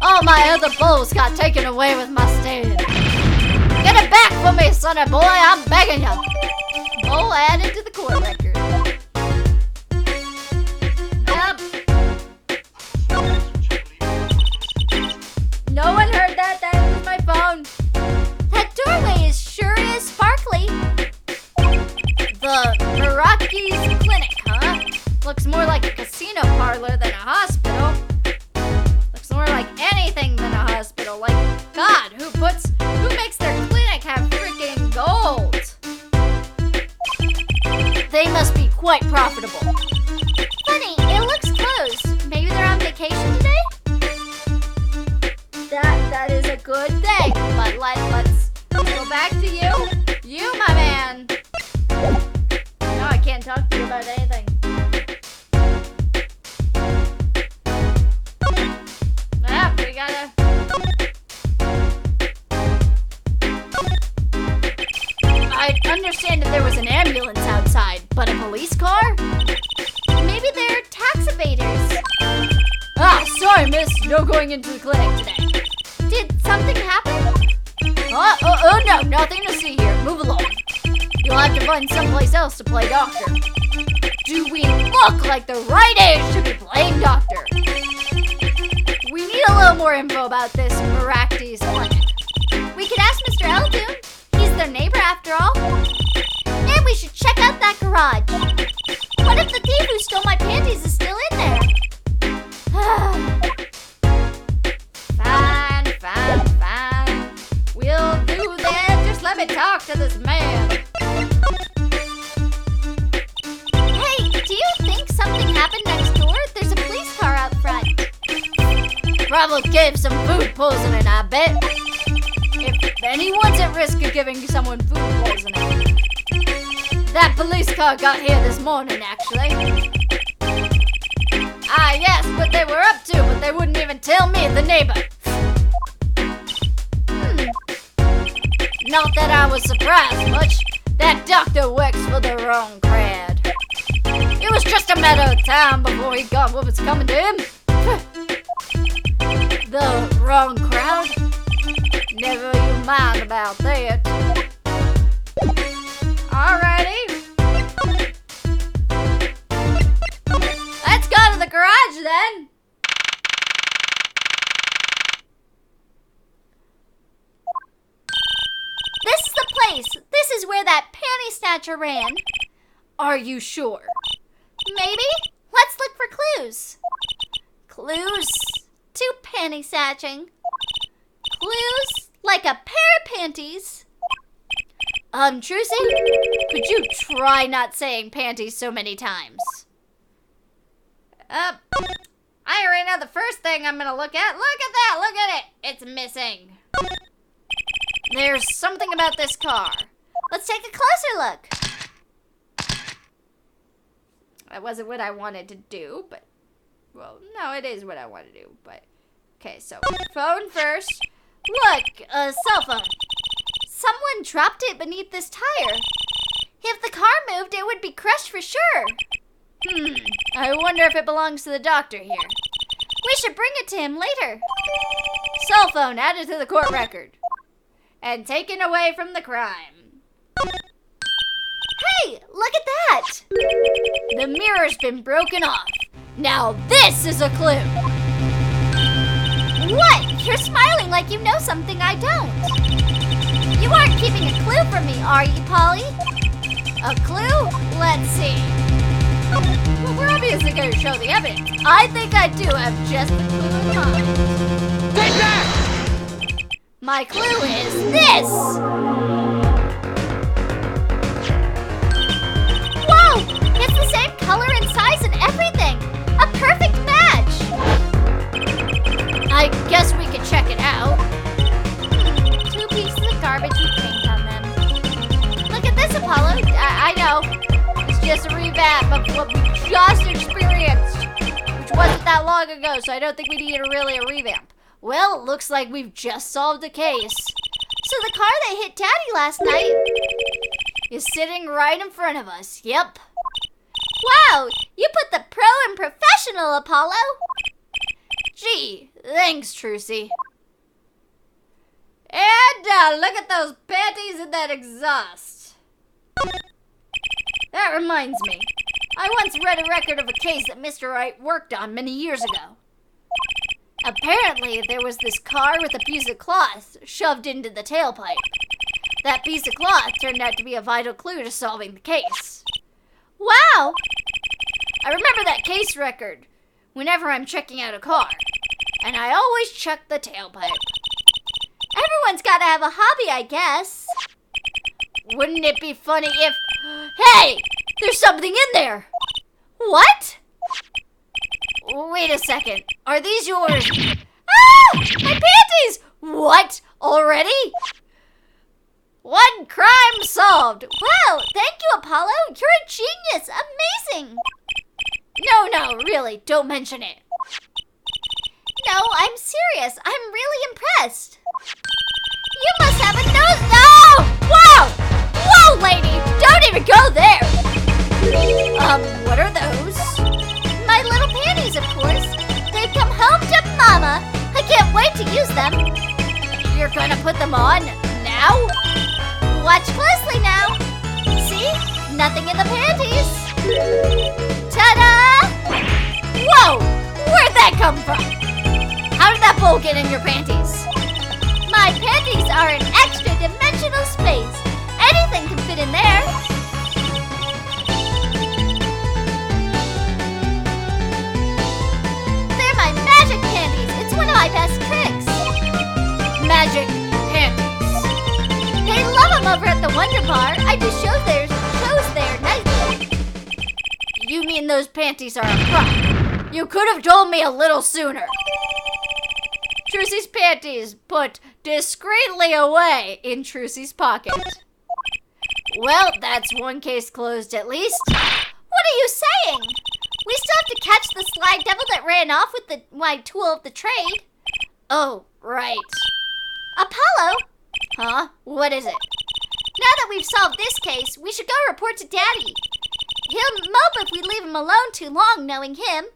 [SPEAKER 1] All my other bowls got taken away with my stand. Get it back for me, sonny boy, I'm begging you. Bowl added to the court record. No one heard that. That was my phone. That doorway sure is sparkly. The Meraki's clinic, huh? Looks more like a casino parlor than a hospital. Looks more like anything than a hospital. Like, God, who makes their clinic have freaking gold? They must be quite profitable. Funny, it looks closed. Maybe they're on vacation today? That is a good thing, but let's go back to you. You, my man. No, I can't talk to you about anything. We gotta... I understand that there was an ambulance outside, but a police car? Maybe they're tax evaders. Sorry, miss. No going into the clinic today. Did something happen? Oh, no, nothing to see here. Move along. You'll have to find someplace else to play doctor. Do we look like the right age to be playing doctor? We need a little more info about this Meraki's clinic. We could ask Mr. Eldoon. He's their neighbor after all. And we should check out that garage. What if the thief who stole my panties is still in there? Fine. We'll do that. Just let me talk to this man. Hey, do you think something happened next door? There's a police car out front. Probably gave some food poisoning, I bet. If anyone's at risk of giving someone food poisoning. That police car got here this morning, actually. Ah, yes, what they were up to, but they wouldn't even tell me, the neighbor. Not that I was surprised much. That doctor works for the wrong crowd. It was just a matter of time before he got what was coming to him. The wrong crowd? Never you mind about that. Alrighty. Let's go to the garage then. This is the place. This is where that panty snatcher ran. Are you sure? Maybe? Let's look for clues. Clues to panty snatching. Clues like a pair of panties. Trucy, could you try not saying panties so many times? I already know the first thing I'm gonna look at. Look at that, look at it. It's missing. There's something about this car. Let's take a closer look. That wasn't what I wanted to do, but, well, no, it is what I want to do, but, okay, so, phone first. Look, a cell phone. Someone dropped it beneath this tire. If the car moved, it would be crushed for sure. I wonder if it belongs to the doctor here. We should bring it to him later. Cell phone added to the court record. And taken away from the crime. Hey, look at that! The mirror's been broken off. Now this is a clue. What? You're smiling like you know something I don't. You aren't keeping a clue from me, are you, Polly? A clue? Let's see. Well, we're obviously going to show the evidence. I think I do have just a clue in mind.
[SPEAKER 2] Take that!
[SPEAKER 1] My clue is this! Whoa! It's the same color and size and everything! A perfect match! I guess we could check it out. 2 pieces of garbage with paint on them. Look at this, Apollo. I know. It's just a revamp of what we just experienced. Which wasn't that long ago, so I don't think we need really a revamp. Well, it looks like we've just solved a case. So the car that hit Daddy last night is sitting right in front of us. Yep. Wow, you put the pro in professional, Apollo. Gee, thanks, Trucy. And look at those panties and that exhaust. That reminds me. I once read a record of a case that Mr. Wright worked on many years ago. Apparently, there was this car with a piece of cloth shoved into the tailpipe. That piece of cloth turned out to be a vital clue to solving the case. Wow! I remember that case record whenever I'm checking out a car, and I always check the tailpipe. Everyone's got to have a hobby, I guess. Wouldn't it be funny if... Hey! There's something in there! What? Wait a second. Are these yours? Ah! My panties! What? Already? One crime solved. Wow, thank you, Apollo. You're a genius. Amazing. No, really, don't mention it. No, I'm serious. I'm really impressed. You must have a nose. No! Whoa! Whoa, lady! Don't even go there! What are those? My little panties, of course. They've come home to Mama. I can't wait to use them. You're gonna put them on now? Watch closely now. See? Nothing in the panties. Ta-da! Whoa! Where'd that come from? How did that bowl get in your panties? My panties panties are an extra dimensional space. Anything can fit in there. They're my magic panties. It's one of my best tricks. Magic panties. They love them over at the Wonder Bar. I do shows there nightly. You mean those panties are a prop? You could have told me a little sooner. Trucy's panties put discreetly away in Trucy's pocket. Well, that's one case closed at least. What are you saying? We still have to catch the sly devil that ran off with my tool of the trade. Oh, right. Apollo? Huh? What is it? Now that we've solved this case, we should go report to Daddy. He'll mope if we leave him alone too long, knowing him.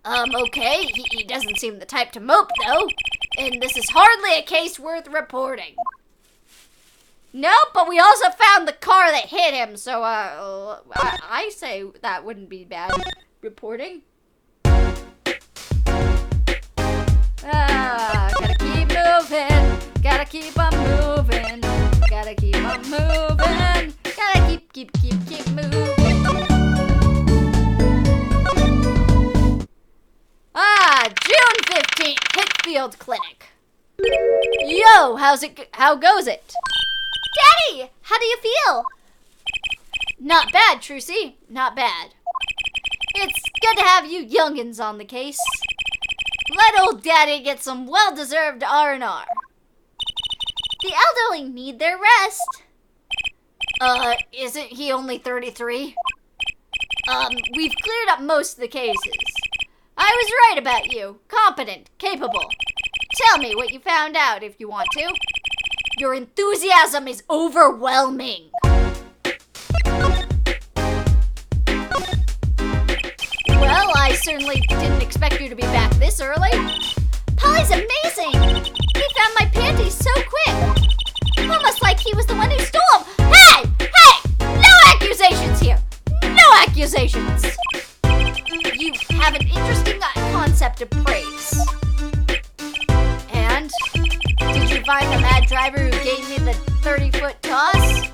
[SPEAKER 1] Okay, he doesn't seem the type to mope, though. And this is hardly a case worth reporting. No, but we also found the car that hit him, so, I say that wouldn't be bad reporting. Gotta keep moving, gotta keep on moving, gotta keep on moving, gotta keep moving. June 15th, Hickfield Clinic. Yo, how goes it? Daddy, how do you feel? Not bad, Trucy, not bad. It's good to have you youngins on the case. Let old Daddy get some well-deserved R&R. The elderly need their rest. Isn't he only 33? We've cleared up most of the cases. I was right about you. Competent, capable. Tell me what you found out if you want to. Your enthusiasm is overwhelming. Well, I certainly didn't expect you to be back this early. Polly's amazing. He found my panties so quick. Almost like he was the one who stole them. Hey! No accusations here. No accusations. You have an interesting concept of praise. And did you find the mad driver who gave me the 30-foot toss?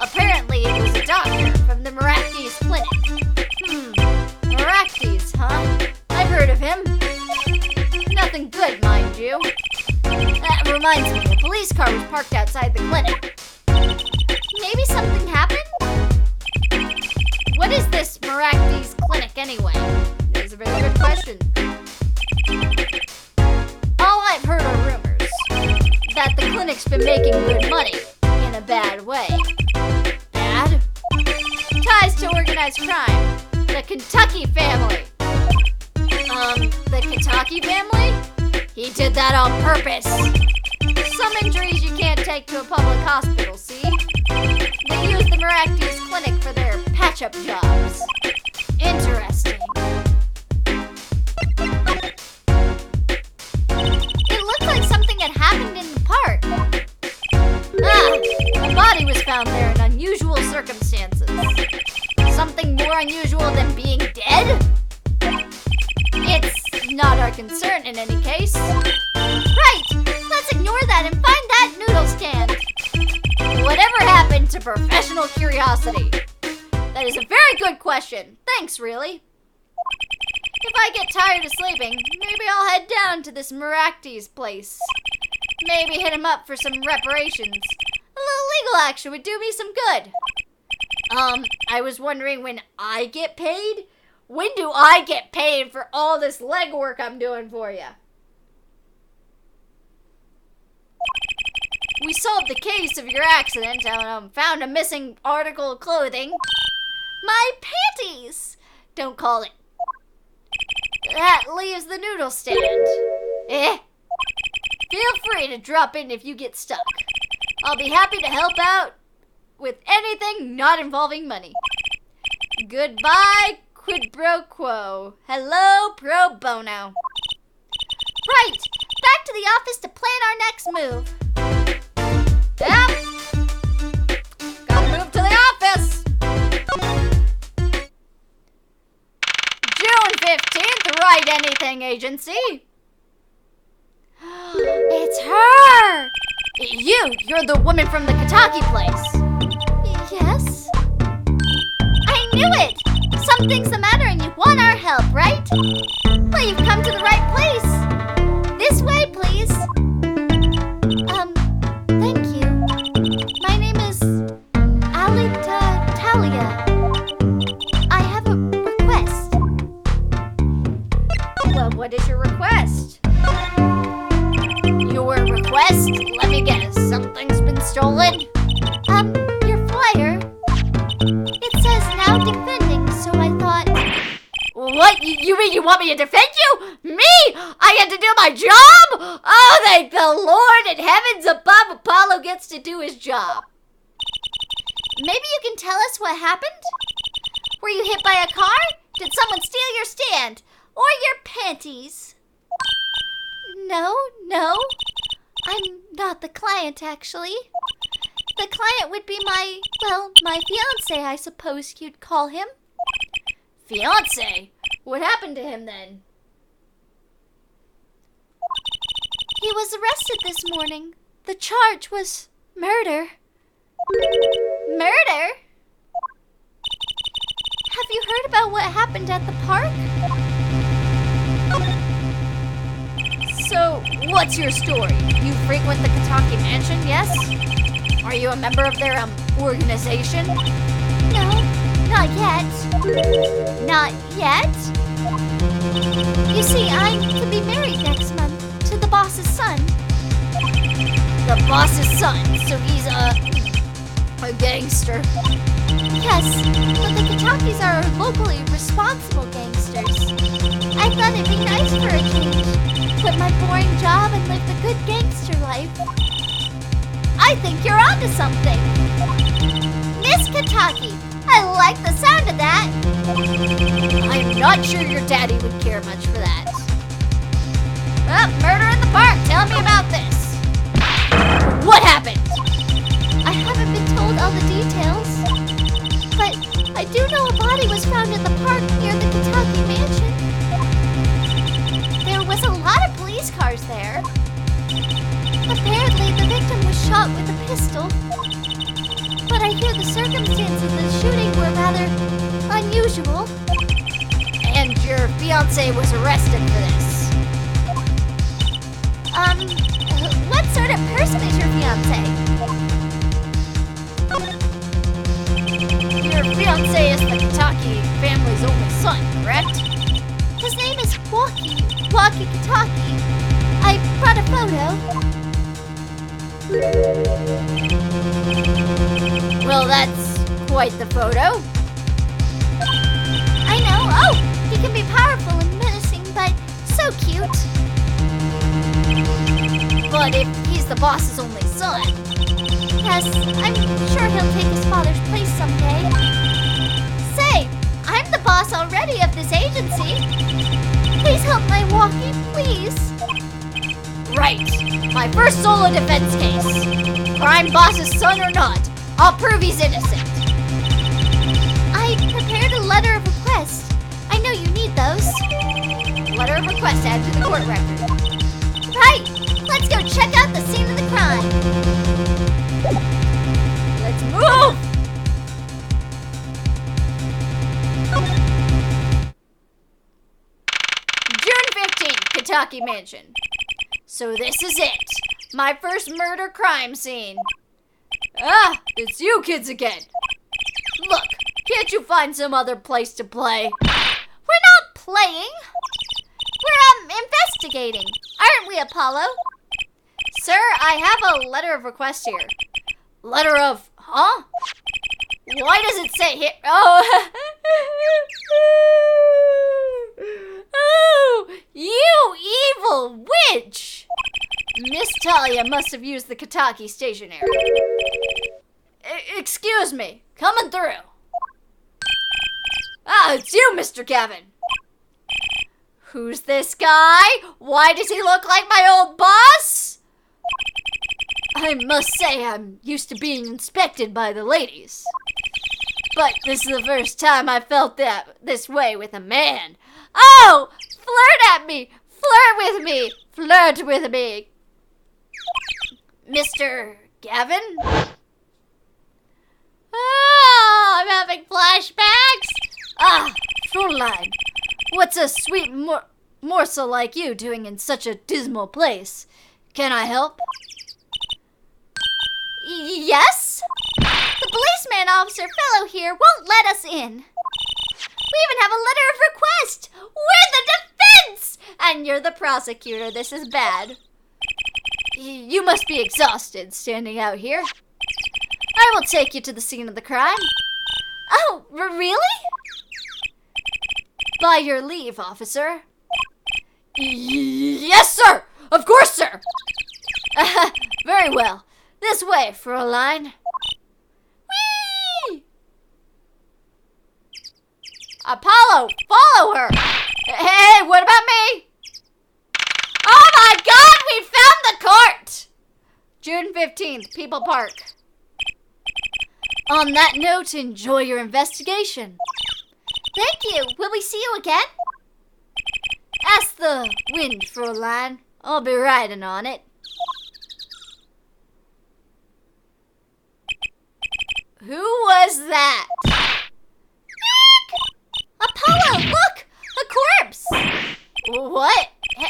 [SPEAKER 1] Apparently it was a doctor from the Maractes Clinic. Maractes, huh? I've heard of him. Nothing good, mind you. That reminds me, a police car was parked outside the clinic. Maybe something happened? What is this Maractes Clinic anyway? That's a very good question. All I've heard are rumors that the clinic's been making good money in a bad way. Bad? Ties to organized crime. The Kentucky family. The Kentucky family? He did that on purpose. Some injuries you can't take to a public hospital, see? They use the Maractes Clinic for their patch-up jobs. Interesting. It looked like something had happened in the park. A body was found there in unusual circumstances. Something more unusual than being dead? It's not our concern in any case. Right, let's ignore that and find that noodle stand. Whatever happened to professional curiosity? That is a very good question. Thanks, really. If I get tired of sleeping, maybe I'll head down to this Maractes place. Maybe hit him up for some reparations. A little legal action would do me some good. I was wondering when I get paid? When do I get paid for all this legwork I'm doing for you? We solved the case of your accident and found a missing article of clothing. My panties! Don't call it. That leaves the noodle stand. Feel free to drop in if you get stuck. I'll be happy to help out with anything not involving money. Goodbye, quid pro quo. Hello, pro bono. Right, back to the office to plan our next move. Yep. Gotta move to the office. June 15th, Write Anything Agency. It's her! You're the woman from the Kataki place. Yes? I knew it! Something's the matter and you want our help, right? Well, you've come to the right place. This way, please. Thank you. My name is Alita Talia. I have a request. Well, what is your request? Your request? Let me guess. Something's been stolen? Your flyer. It says now defending, so I thought... What? You mean you want me to defend you? Me? I get to do my job? Oh, thank the Lord in heavens above, Apollo gets to do his job. Maybe you can tell us what happened? Were you hit by a car? Did someone steal your stand? Or your panties? No. I'm not the client, actually. The client would be my fiancé, I suppose you'd call him. Fiancé? What happened to him then? He was arrested this morning. The charge was murder. Murder? Have you heard about what happened at the park? So, what's your story? You frequent the Kataki Mansion, yes? Are you a member of their, organization? No, not yet. Not yet? You see, I'm to be married next month to the boss's son. The boss's son? So he's a gangster? Yes, but the Katakis are locally responsible gangsters. I thought it'd be nice for a change. Quit my boring job and live the good gangster life. I think you're onto something. Miss Kataki, I like the sound of that. I'm not sure your daddy would care much for that. Well, murder in the park. Tell me about this. What happened? I haven't been told all the details, but I do know a body was found in the park near the Kataki Mansion. There was a lot of police cars there. Apparently, the victim was shot with a pistol. But I hear the circumstances of the shooting were rather unusual. And your fiancé was arrested for this. What sort of person is your fiancé? Your fiancé is the Kataki family's only son, correct? His name is Waki Kataki. I brought a photo. Well, that's quite the photo. I know. Oh, he can be powerful and menacing, but so cute. But if he's the boss's only son... Yes, I'm sure he'll take his father's place someday. Say, I'm the boss already of this agency. Please help my Walkie, please. Right. My first solo defense case. Crime boss's son or not, I'll prove he's innocent. I prepared a letter of request. I know you need those. Letter of request added to the court record. Right. Let's go check out the scene of the crime. Let's move! June 15th, Kataki Mansion. So this is it. My first murder crime scene. Ah, it's you kids again. Look, can't you find some other place to play? We're not playing. We're, investigating. Aren't we, Apollo? Sir, I have a letter of request here. Letter of, huh? Why does it say here? Oh. Oh, you evil witch. Miss Talia must have used the Kataki stationery. Excuse me, coming through. Ah, it's you, Mr. Kevin. Who's this guy? Why does he look like my old boss? I must say I'm used to being inspected by the ladies. But this is the first time I felt this way with a man. Oh! Flirt at me! Flirt with me! Flirt with me! Mr. Gavin? Oh, I'm having flashbacks. Ah, Fräulein, what's a sweet morsel like you doing in such a dismal place? Can I help? Yes? The policeman officer fellow here won't let us in. We even have a letter of request. We're the defense! And you're the prosecutor. This is bad. You must be exhausted standing out here. I will take you to the scene of the crime. Oh, really? By your leave, officer. Yes, sir! Of course, sir! Very well. This way, Fräulein. Whee! Apollo, follow her! Hey, what about me? Oh my God, we found the court! June 15th, People Park. On that note, enjoy your investigation. Thank you. Will we see you again? Ask the wind, Fräulein. I'll be riding on it. Who was that? Apollo, look! A corpse! What?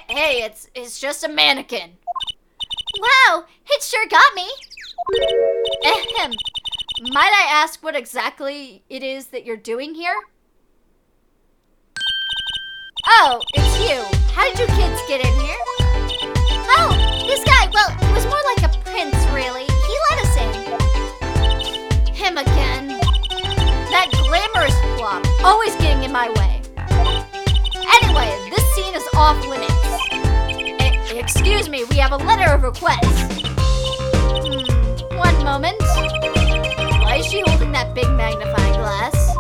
[SPEAKER 1] Hey, it's just a mannequin. Wow, it sure got me. Ahem. Might I ask what exactly it is that you're doing here? Oh, it's you. How did you kids get in here? Oh, this guy, well, it was more like a prince, really. He let us in. Him again. That glamorous plop, always getting in my way. Anyway, this scene is off limits. Excuse me, we have a letter of request. One moment. Why is she holding that big magnifying glass?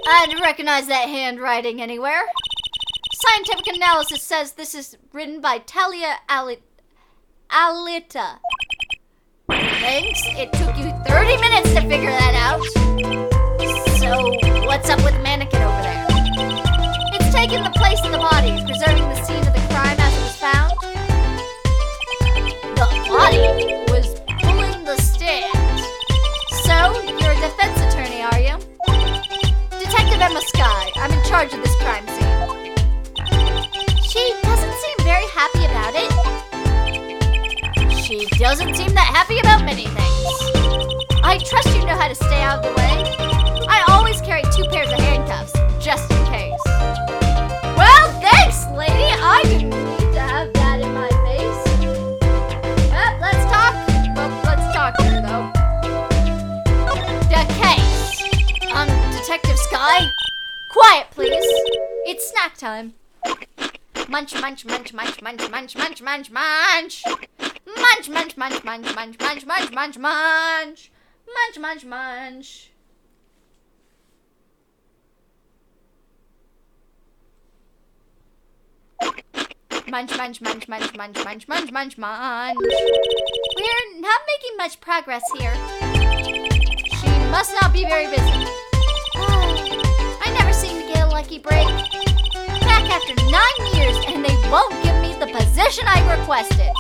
[SPEAKER 1] I didn't recognize that handwriting anywhere. Scientific analysis says this is written by Talia Alita. Thanks. It took you 30 minutes to figure that out. So, what's up with the mannequin over there? It's taking the place of the body, preserving the scene of the crime as it was found. The body was pulling the stand. So, you're a defense attorney, are you? Detective Emma Sky. I'm in charge of this crime scene. She doesn't seem very happy about it. She doesn't seem that happy about many things. I trust you know how to stay out of the way. I always carry 2 pairs of handcuffs, just in case. Well, thanks, lady. I didn't need to have that in my face. Let's talk. Well, let's talk here, though. The case. Detective Sky? Quiet, please. It's snack time. Munch, munch, munch, munch, munch, munch, munch, munch, munch. Munch, munch, munch, munch, munch, munch, munch, munch, munch. Munch, munch, munch. Munch, munch, munch, munch, munch, munch, munch, munch, munch. We're not making much progress here. She must not be very busy. I never seem to get a lucky break. Back after 9 years and they won't give me the position I requested.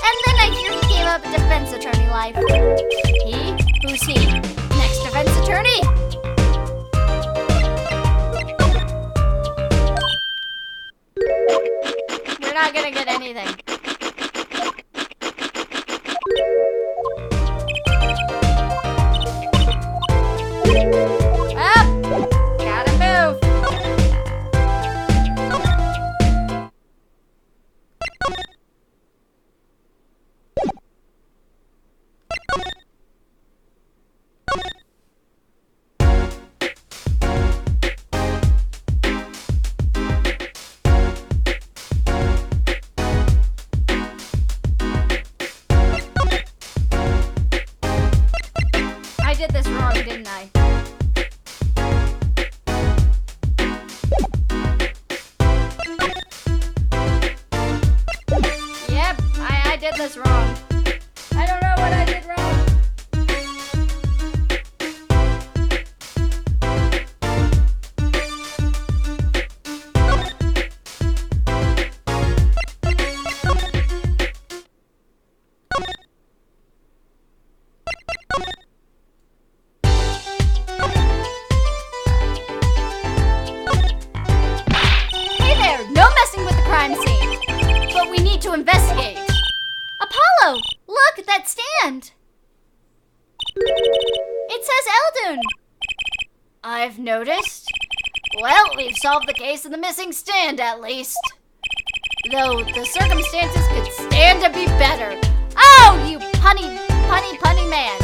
[SPEAKER 1] And then I hear he gave up defense attorney life. He? Who's he? Next defense attorney? We're not gonna get anything. Up! Gotta move. I did this wrong, didn't I? Yep, I did this wrong. I don't know what I did wrong. that stand? It says Eldon. I've noticed. Well, we've solved the case of the missing stand at least. Though the circumstances could stand to be better. Oh, you punny man.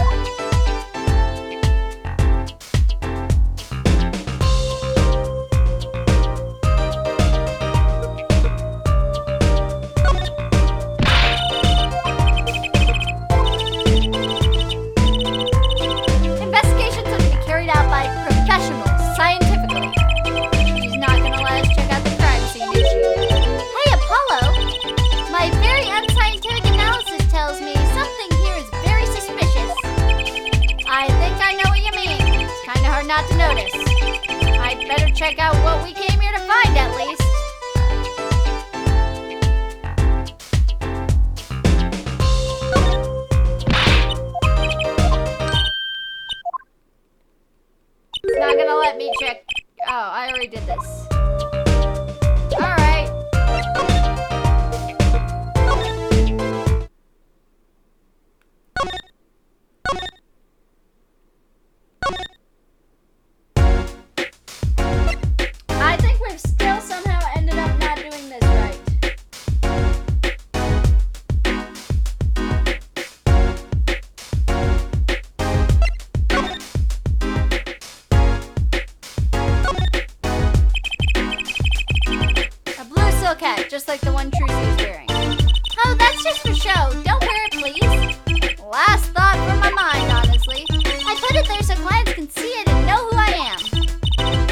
[SPEAKER 1] Investigations have to be carried out by professionals, scientifically. She's not gonna let us check out the crime scene, is she? Hey, Apollo! My very unscientific analysis tells me something here is very suspicious. I think I know what you mean. It's kinda hard not to notice. I'd better check out what we came here to find, at least. It's not gonna let me check. Oh, I already did this. Alright. I think we've still somehow ended up not doing this right. A blue silk hat, just like the one Trucy is wearing. Oh, that's just for show. Don't wear it, please. Last thought from my mind, honestly. I put it there so clients can see it and know who I am.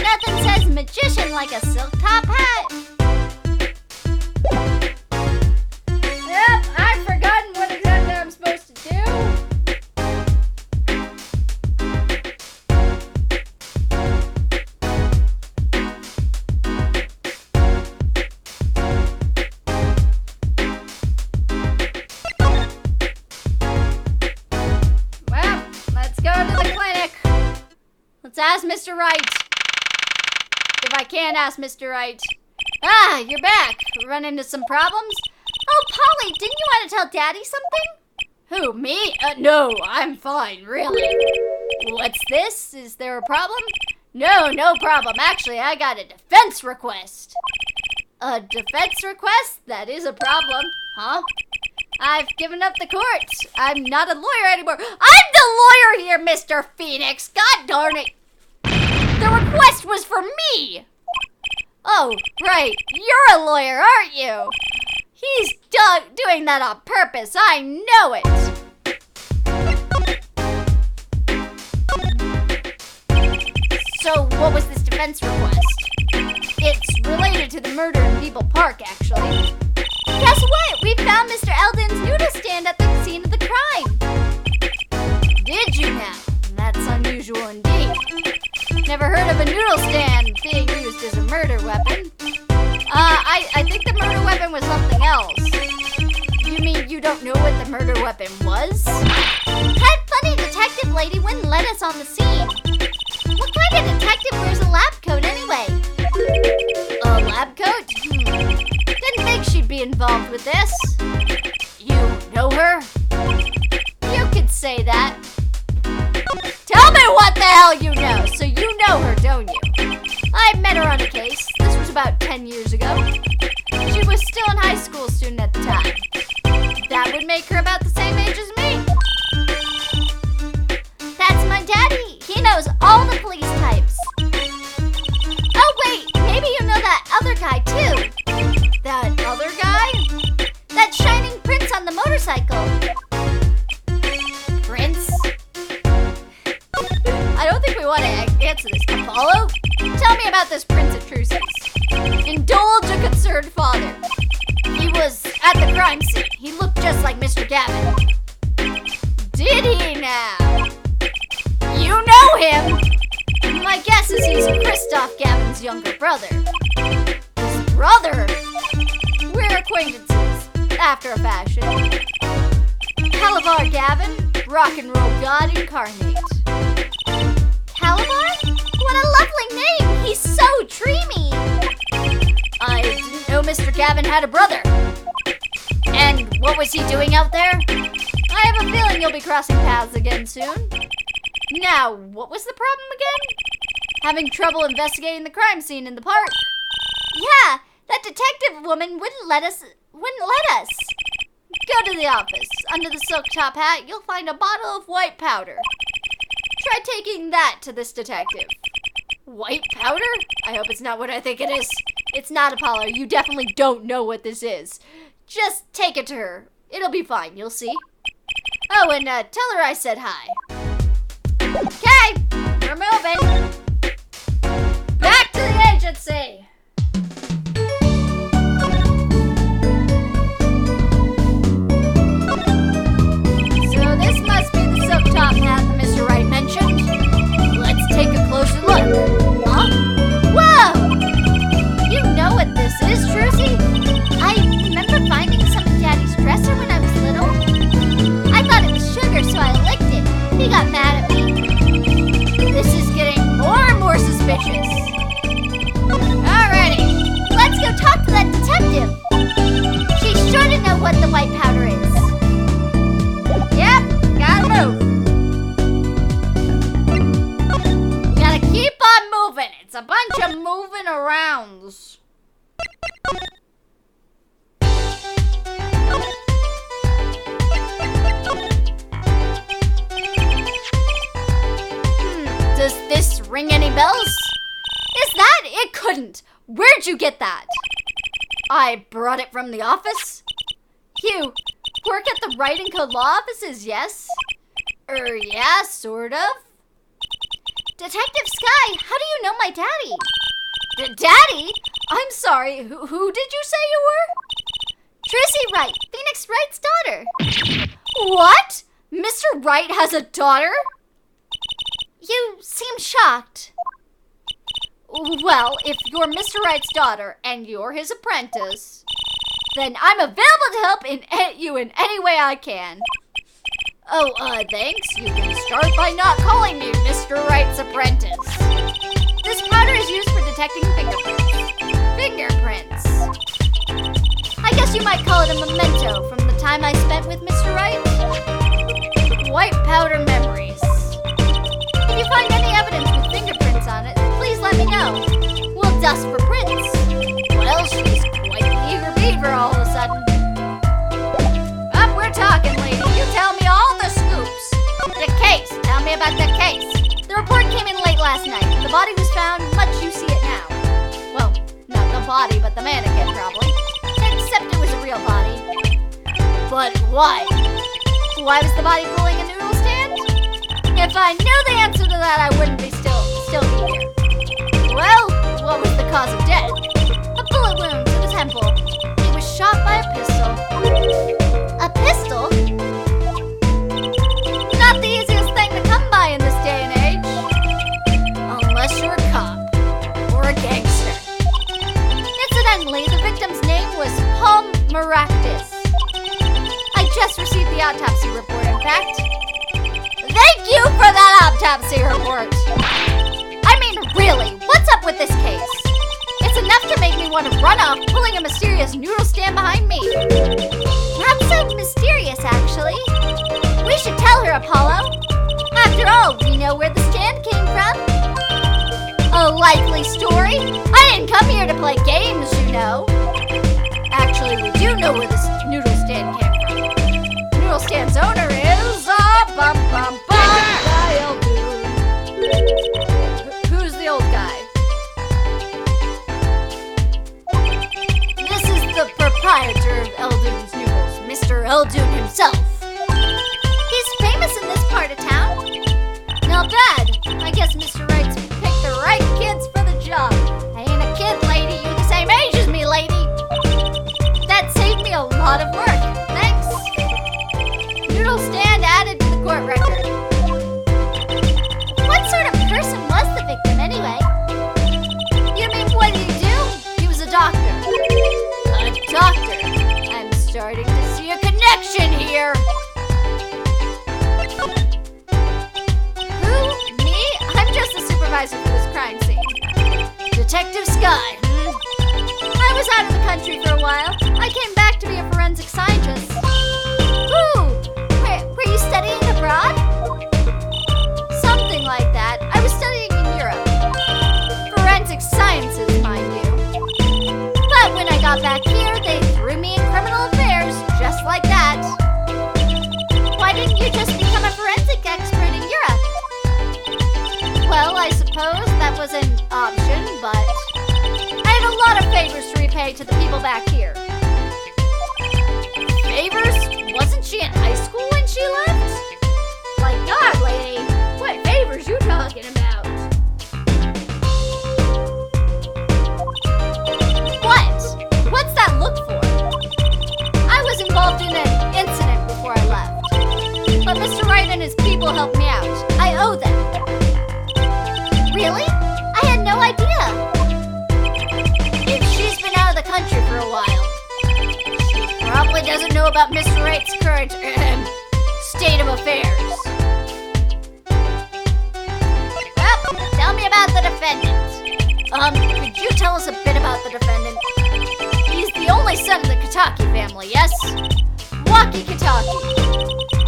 [SPEAKER 1] Nothing says magician like a silk top hat. Yep, I've forgotten what exactly I'm supposed to do. Well, let's go to the clinic. Let's ask Mr. Wright. If I can't ask Mr. Wright. Ah, you're back. Run into some problems? Oh, Polly, didn't you want to tell Daddy something? Who, me? No, I'm fine, really. What's this? Is there a problem? No problem. Actually, I got a defense request. A defense request? That is a problem. Huh? I've given up the court. I'm not a lawyer anymore. I'm the lawyer here, Mr. Phoenix. God darn it. The request was for me. Oh, right. You're a lawyer, aren't you? He's doing that on purpose. I know it. So, what was this defense request? It's related to the murder in People Park, actually. Guess what? We found Mr. Eldon's noodle stand at the scene of the crime. Did you now? That's unusual indeed. Never heard of a noodle stand being used as a murder weapon. I think the murder weapon was something else. You mean you don't know what the murder weapon was? That funny detective lady wouldn't let us on the scene. What kind of detective wears a lab coat anyway? A lab coat? Didn't think she'd be involved with this. You know her? You could say that. Tell me what the hell you know. So you know her, don't you? I met her on a case. This was about 10 years ago. She was still a high school student at the time. That would make her about the same age as me. That's my daddy. He knows all the police types. Oh wait, maybe you know that other guy too. That other guy? That shining prince on the motorcycle. Prince? I don't think we want to answer this. Apollo? Tell me about this prince at Trucy's. Indulge a concerned father. He was at the crime scene. He looked just like Mr. Gavin. Did he now? You know him. My guess is he's Christoph Gavin's younger brother. His brother? We're acquaintances, after a fashion. Calabar Gavin, rock and roll god incarnate. Calabar? What a lovely name! He's so dreamy! I didn't know Mr. Gavin had a brother. And what was he doing out there? I have a feeling hoping you'll be crossing paths again soon. Now, what was the problem again? Having trouble investigating the crime scene in the park. Yeah, that detective woman wouldn't let us. Go to the office. Under the silk top hat, you'll find a bottle of white powder. Try taking that to this detective. White powder? I hope it's not what I think it is. It's not, Apollo. You definitely don't know what this is. Just take it to her. It'll be fine, you'll see. Oh, and tell her I said hi. Okay, we're moving. Back to the agency. So this must be the silk top hat that Mr. Wright mentioned. Let's take a closer look. Huh? Whoa! You know what this is, Trucy? I remember finding some in Daddy's dresser when I was little. I thought it was sugar, so I licked it. He got mad at me. This is getting more and more suspicious. Alrighty, let's go talk to that detective. She's sure to know what the white powder is. Yep, gotta move. We gotta keep on moving. It's a bunch of moving arounds. Does this ring any bells? Is that? It couldn't. Where'd you get that? I brought it from the office. You work at the Wright & Co. law offices, yes? Yeah, sort of. Detective Sky, how do you know my daddy? Daddy? I'm sorry, who did you say you were? Tracy Wright, Phoenix Wright's daughter. What? Mr. Wright has a daughter? You seem shocked. Well, if you're Mr. Wright's daughter and you're his apprentice, then I'm available to help you in any way I can. Oh, thanks. You can start by not calling me Mr. Wright's apprentice. This powder is used for detecting fingerprints. I guess you might call it a memento from the time I spent with Mr. Wright. White powder memories. If you find any evidence with fingerprints on it, please let me know. We'll dust for prints. Well, she's quite the eager beaver all of a sudden. Up, we're talking, lady. You tell me all the scoops. The case. Tell me about the case. The report came in late last night. The body was found much you see it now. Well, not the body, but the mannequin, probably. Except it was a real body. But why? Why was the body pulling a noodle stand? If I knew the answer to that, I wouldn't be still be here. Well, what was the cause of death? A bullet wound to the temple. He was shot by a pistol. A pistol? Not the easiest thing to come by in this day and age. Unless you're a cop. Or a gangster. Incidentally, the victim's name was Paul Maractus. I just received the autopsy report, in fact. Thank you for that autopsy report! I mean, really, what's up with this case? It's enough to make me want to run off pulling a mysterious noodle stand behind me. Not so mysterious, actually. We should tell her, Apollo. After all, we know where the stand came from. A likely story? I didn't come here to play games, you know. Actually, we do know where this noodle stand came from. The noodle stand's owner is Guy Eldoon. Who's the old guy? This is the proprietor of Eldoon's Noodles, Mr. Eldoon himself. He's famous in this part of town. Not bad. I guess Mr. Wright's picked the right kids for the job. I ain't a kid, lady. You're the same age as me, lady. That saved me a lot of work. Thanks. Noodle stand added to the court record. What sort of person was the victim, anyway? You mean, what did he do? He was a doctor. A doctor? I'm starting to see a connection here. Who? Me? I'm just the supervisor for this crime scene. Detective Sky. I was out of the country for a while. I came back to be a forensic scientist. Ooh! Were you studying abroad? Something like that. I was studying in Europe. Forensic sciences, mind you. But when I got back here, they threw me in criminal affairs, just like that. Why didn't you just become a forensic expert in Europe? Well, I suppose that was an option, but I had a lot of favors to repay to the people back here. Favors? Wasn't she in high school when she left? Like God, lady, what favors you talking about? What? What's that look for? I was involved in an incident before I left. But Mr. Wright and his people helped me out. I owe them. Really? I had no idea. If she's been out of the country for a while, she probably doesn't know about Mr. Wright's current state of affairs. Well, tell me about the defendant. Could you tell us a bit about the defendant? He's the only son of the Kitaki family, yes? Waki Kitaki.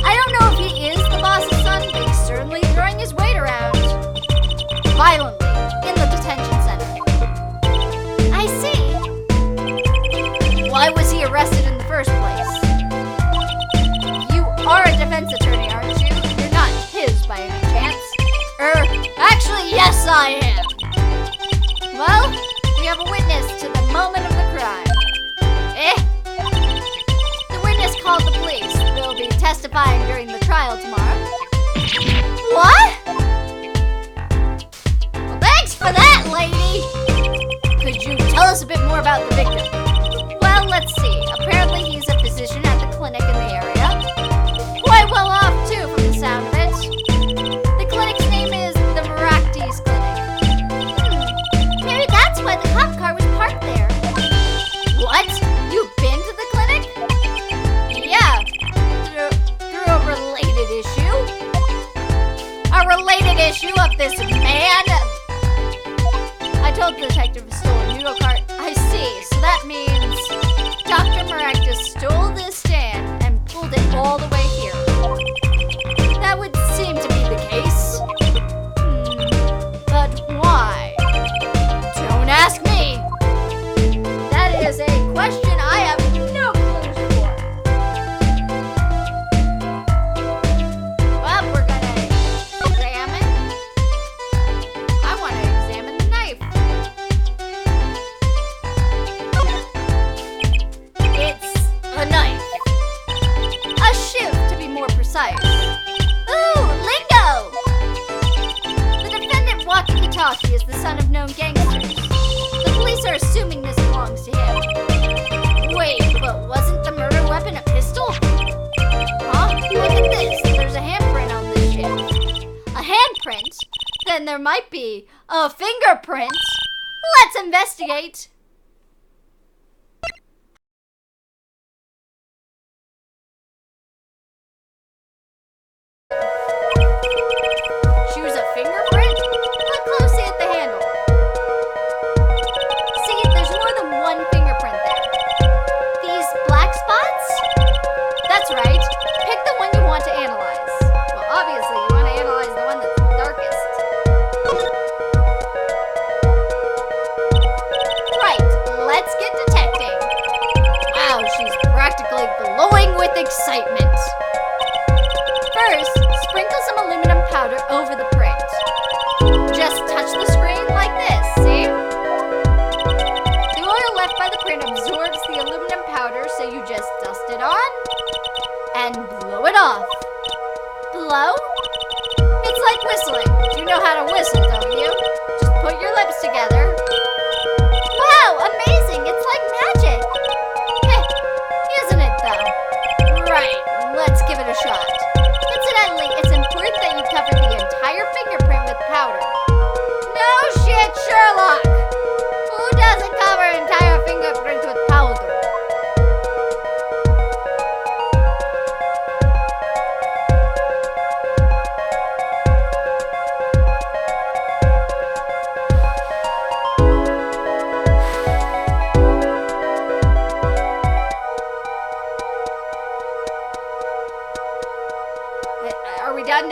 [SPEAKER 1] I don't know if he is the boss's son, but he's certainly throwing his weight around. Violently, in the detention center. I see. Why was he arrested in the first place? You are a defense attorney, aren't you? You're not his by any chance. Actually, yes, I am. Well, we have a witness to the moment of the crime. The witness called the police. They'll be testifying during the trial tomorrow. What? Well, thanks for that, lady. Could you tell us a bit more about the victim? Well, let's see. Apparently he's a physician at the clinic in the area. Quite well off, too, from the sound of it. The clinic's name is the Maractes Clinic. Maybe that's why the cop car was parked there. What? You've been to the clinic? Yeah, through a related issue. A related issue of this man? I told the detective he stole a noodle cart. I see, so that means Dr. Maractes stole this stand and pulled it all the way here. That would seem to be the case. But why? Don't ask me. That is a question I have no clues for. Well, we're gonna examine. I want to examine the knife. It's a knife. A shiv, to be more precise. Ooh, lingo! The defendant, Waki Kitaki, is the son of known gangsters. The police are assuming this belongs to him. Wait, but wasn't the murder weapon a pistol? Huh? Look at this. There's a handprint on this shit. A handprint? Then there might be a fingerprint. Let's investigate. Choose a fingerprint? Look closely at the handle. See, there's more than one fingerprint there. These black spots? That's right. Pick the one you want to analyze. Well, obviously, you want to analyze the one that's the darkest. Right, let's get detecting. Wow, she's practically glowing with excitement. First, sprinkle some aluminum powder over the print. Just touch the screen like this, see? The oil left by the print absorbs the aluminum powder, so you just dust it on and blow it off. Blow? It's like whistling. You know how to whistle, don't you? Just put your lips together. Wow, amazing! It's like magic! Isn't it though? Right, let's give it a shot. Incidentally, it's important that you cover the entire fingerprint with powder. No shit, Sherlock! Who doesn't cover an entire fingerprint with powder?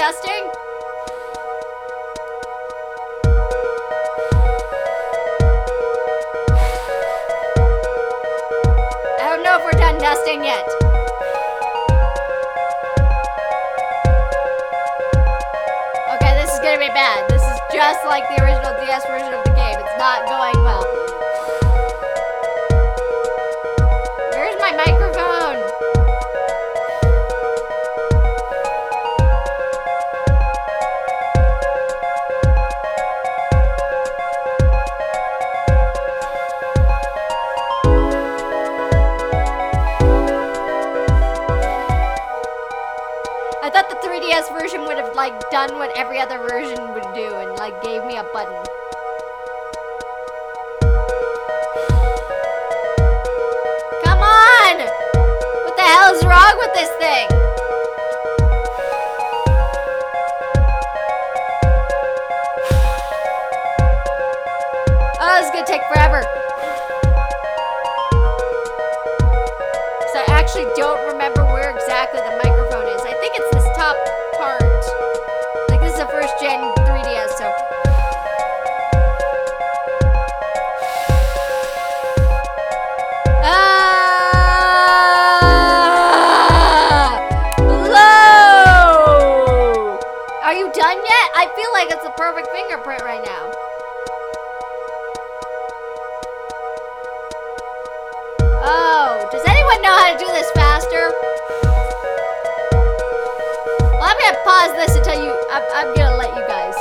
[SPEAKER 1] dusting? I don't know if we're done dusting yet. Okay, this is gonna be bad. This is just like the original DS version of the game. It's not going well. Where's my microphone? I thought the 3DS version would have like done what every other version would do and like gave me a button. Come on! What the hell is wrong with this thing? Oh, this is gonna take forever. So I actually don't remember where exactly the microphone is. I think it's this top part. Like this is a first gen 3DS, so. Low! Are you done yet? I feel like it's a perfect fingerprint right now. Oh, does anyone know how to do this faster? Well, I'm gonna pause this and tell you. I'm gonna let you guys.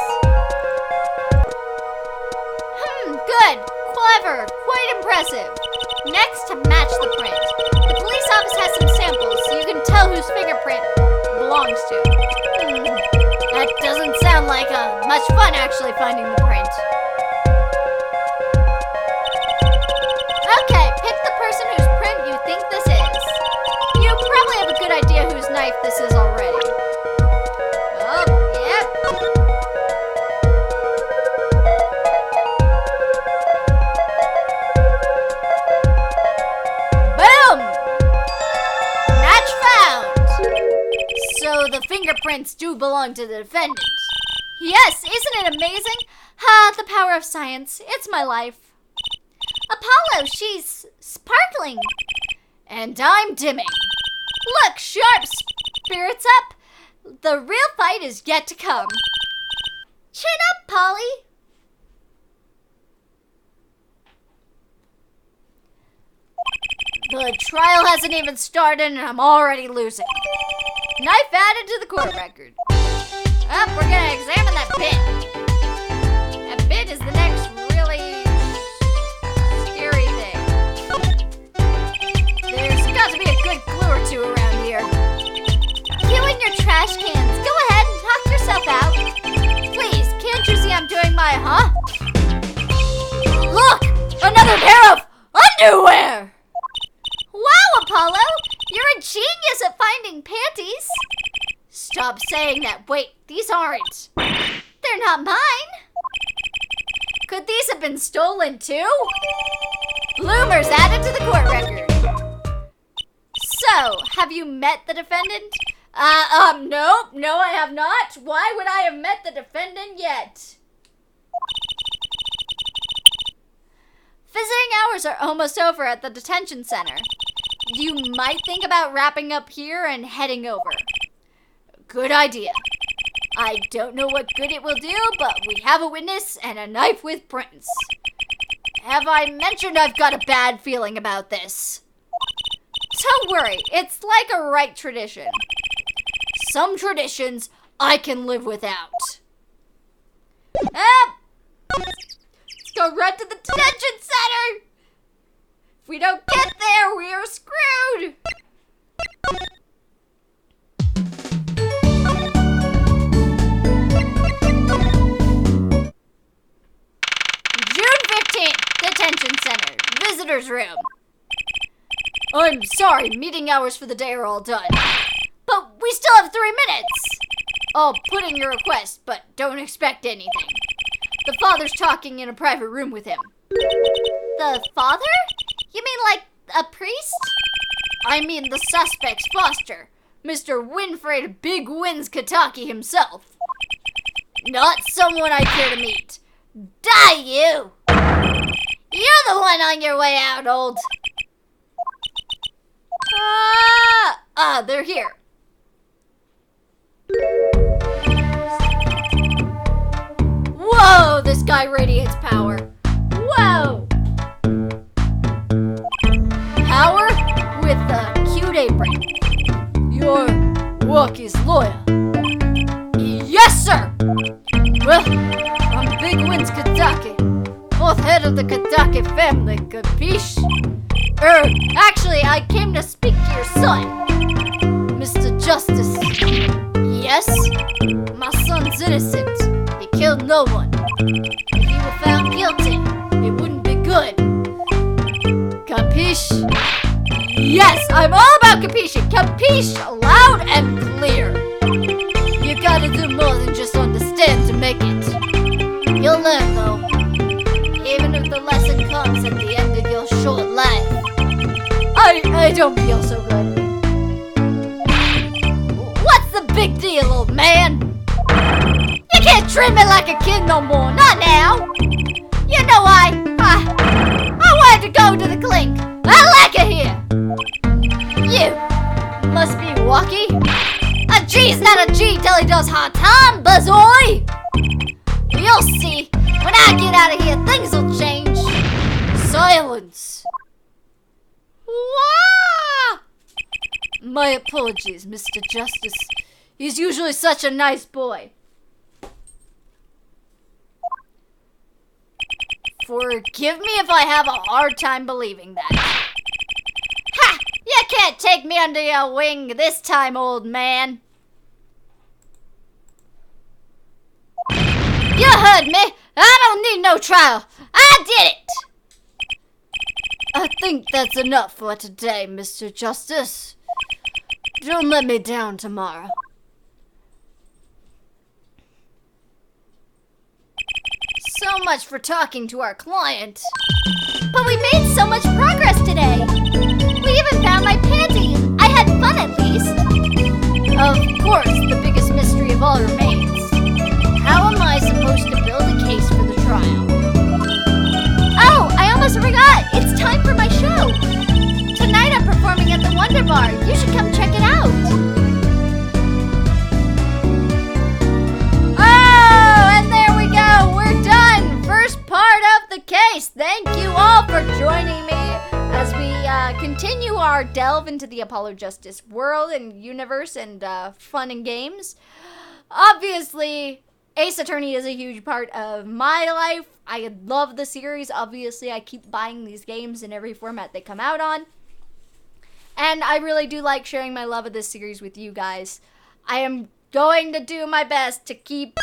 [SPEAKER 1] Good. Clever. Quite impressive. Next, to match the print. The police office has some samples, so you can tell whose fingerprint belongs to. That doesn't sound like much fun, actually, finding the print. Okay, pick the person whose print you think this is. You probably have a good idea whose knife this is already. Oh, yep. Boom! Match found! So the fingerprints do belong to the defendant. Yes, isn't it amazing? The power of science. It's my life. Apollo, she's sparkling. And I'm dimming. Look, sharp, spirits up. The real fight is yet to come. Chin up, Polly. The trial hasn't even started and I'm already losing. Knife added to the court record. Up, we're gonna examine that bit. That bit is the next really scary thing. There's got to be a good clue or two around here. You and your trash cans. Go ahead and knock yourself out. Please, can't you see I'm doing my Look! Another pair of underwear! Wow, Apollo! You're a genius at finding panties. Stop saying that. Wait, these aren't. They're not mine. Could these have been stolen too? Bloomers added to the court record. So, have you met the defendant? Nope. No, I have not. Why would I have met the defendant yet? Visiting hours are almost over at the detention center. You might think about wrapping up here and heading over. Good idea. I don't know what good it will do, but we have a witness and a knife with prints. Have I mentioned I've got a bad feeling about this? Don't worry, it's like a right tradition. Some traditions I can live without. Let's go run to the detention center! If we don't get there, we are screwed! June 15th, detention center, visitor's room. I'm sorry, meeting hours for the day are all done. But we still have 3 minutes. I'll put in your request, but don't expect anything. The father's talking in a private room with him. The father? You mean like a priest? I mean the suspect's foster. Mr. Winfred Big Wins Kataki himself. Not someone I care to meet. Die, you! You're the one on your way out, old. They're here. Whoa, this guy radiates power. Whoa! Power with a cute apron. Your work is loyal. Yes, sir! Well, I'm Big Wins Kataki, fourth head of the Kataki family, capiche? Actually, I came to speak to your son, Mr. Justice. Yes? My son's innocent. He killed no one. If he were found guilty, it wouldn't be good. Capiche? Yes, I'm all about capiche. Capiche, loud and clear. You gotta do more than just understand to make it. You'll learn, though. Even if the lesson comes at the end of your short life. I don't feel so good. What's the big deal, old man? You can't treat me like a kid no more. Not now. You know I wanted to go to the clink. I like it here. You must be Wacky. A G's not a G till he does hard time, Buzzoy. You'll see. When I get out of here, things will change. Silence. Wah! My apologies, Mr. Justice. He's usually such a nice boy. Forgive me if I have a hard time believing that. Ha! You can't take me under your wing this time, old man. You heard me. I don't need no trial. I did it. I think that's enough for today, Mr. Justice. Don't let me down tomorrow. So much for talking to our client. But we made so much progress today. We even found my panties. I had fun at least. Of course, the biggest mystery of all remains. How am I supposed to build a case for the trial? Oh, I almost forgot. It's time for my show. Tonight I'm performing at the Wonder Bar. You should come check it out. Oh, and there we go. We're done. First part of the case. Thank you all for joining me as we continue our delve into the Apollo Justice world and universe and fun and games. Obviously, Ace Attorney is a huge part of my life. I love the series. Obviously, I keep buying these games in every format they come out on. And I really do like sharing my love of this series with you guys. I am going to do my best to keep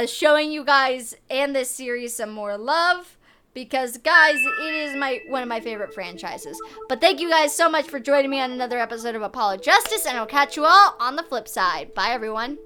[SPEAKER 1] showing you guys and this series some more love. Because, guys, it is one of my favorite franchises. But thank you guys so much for joining me on another episode of Apollo Justice. And I'll catch you all on the flip side. Bye, everyone.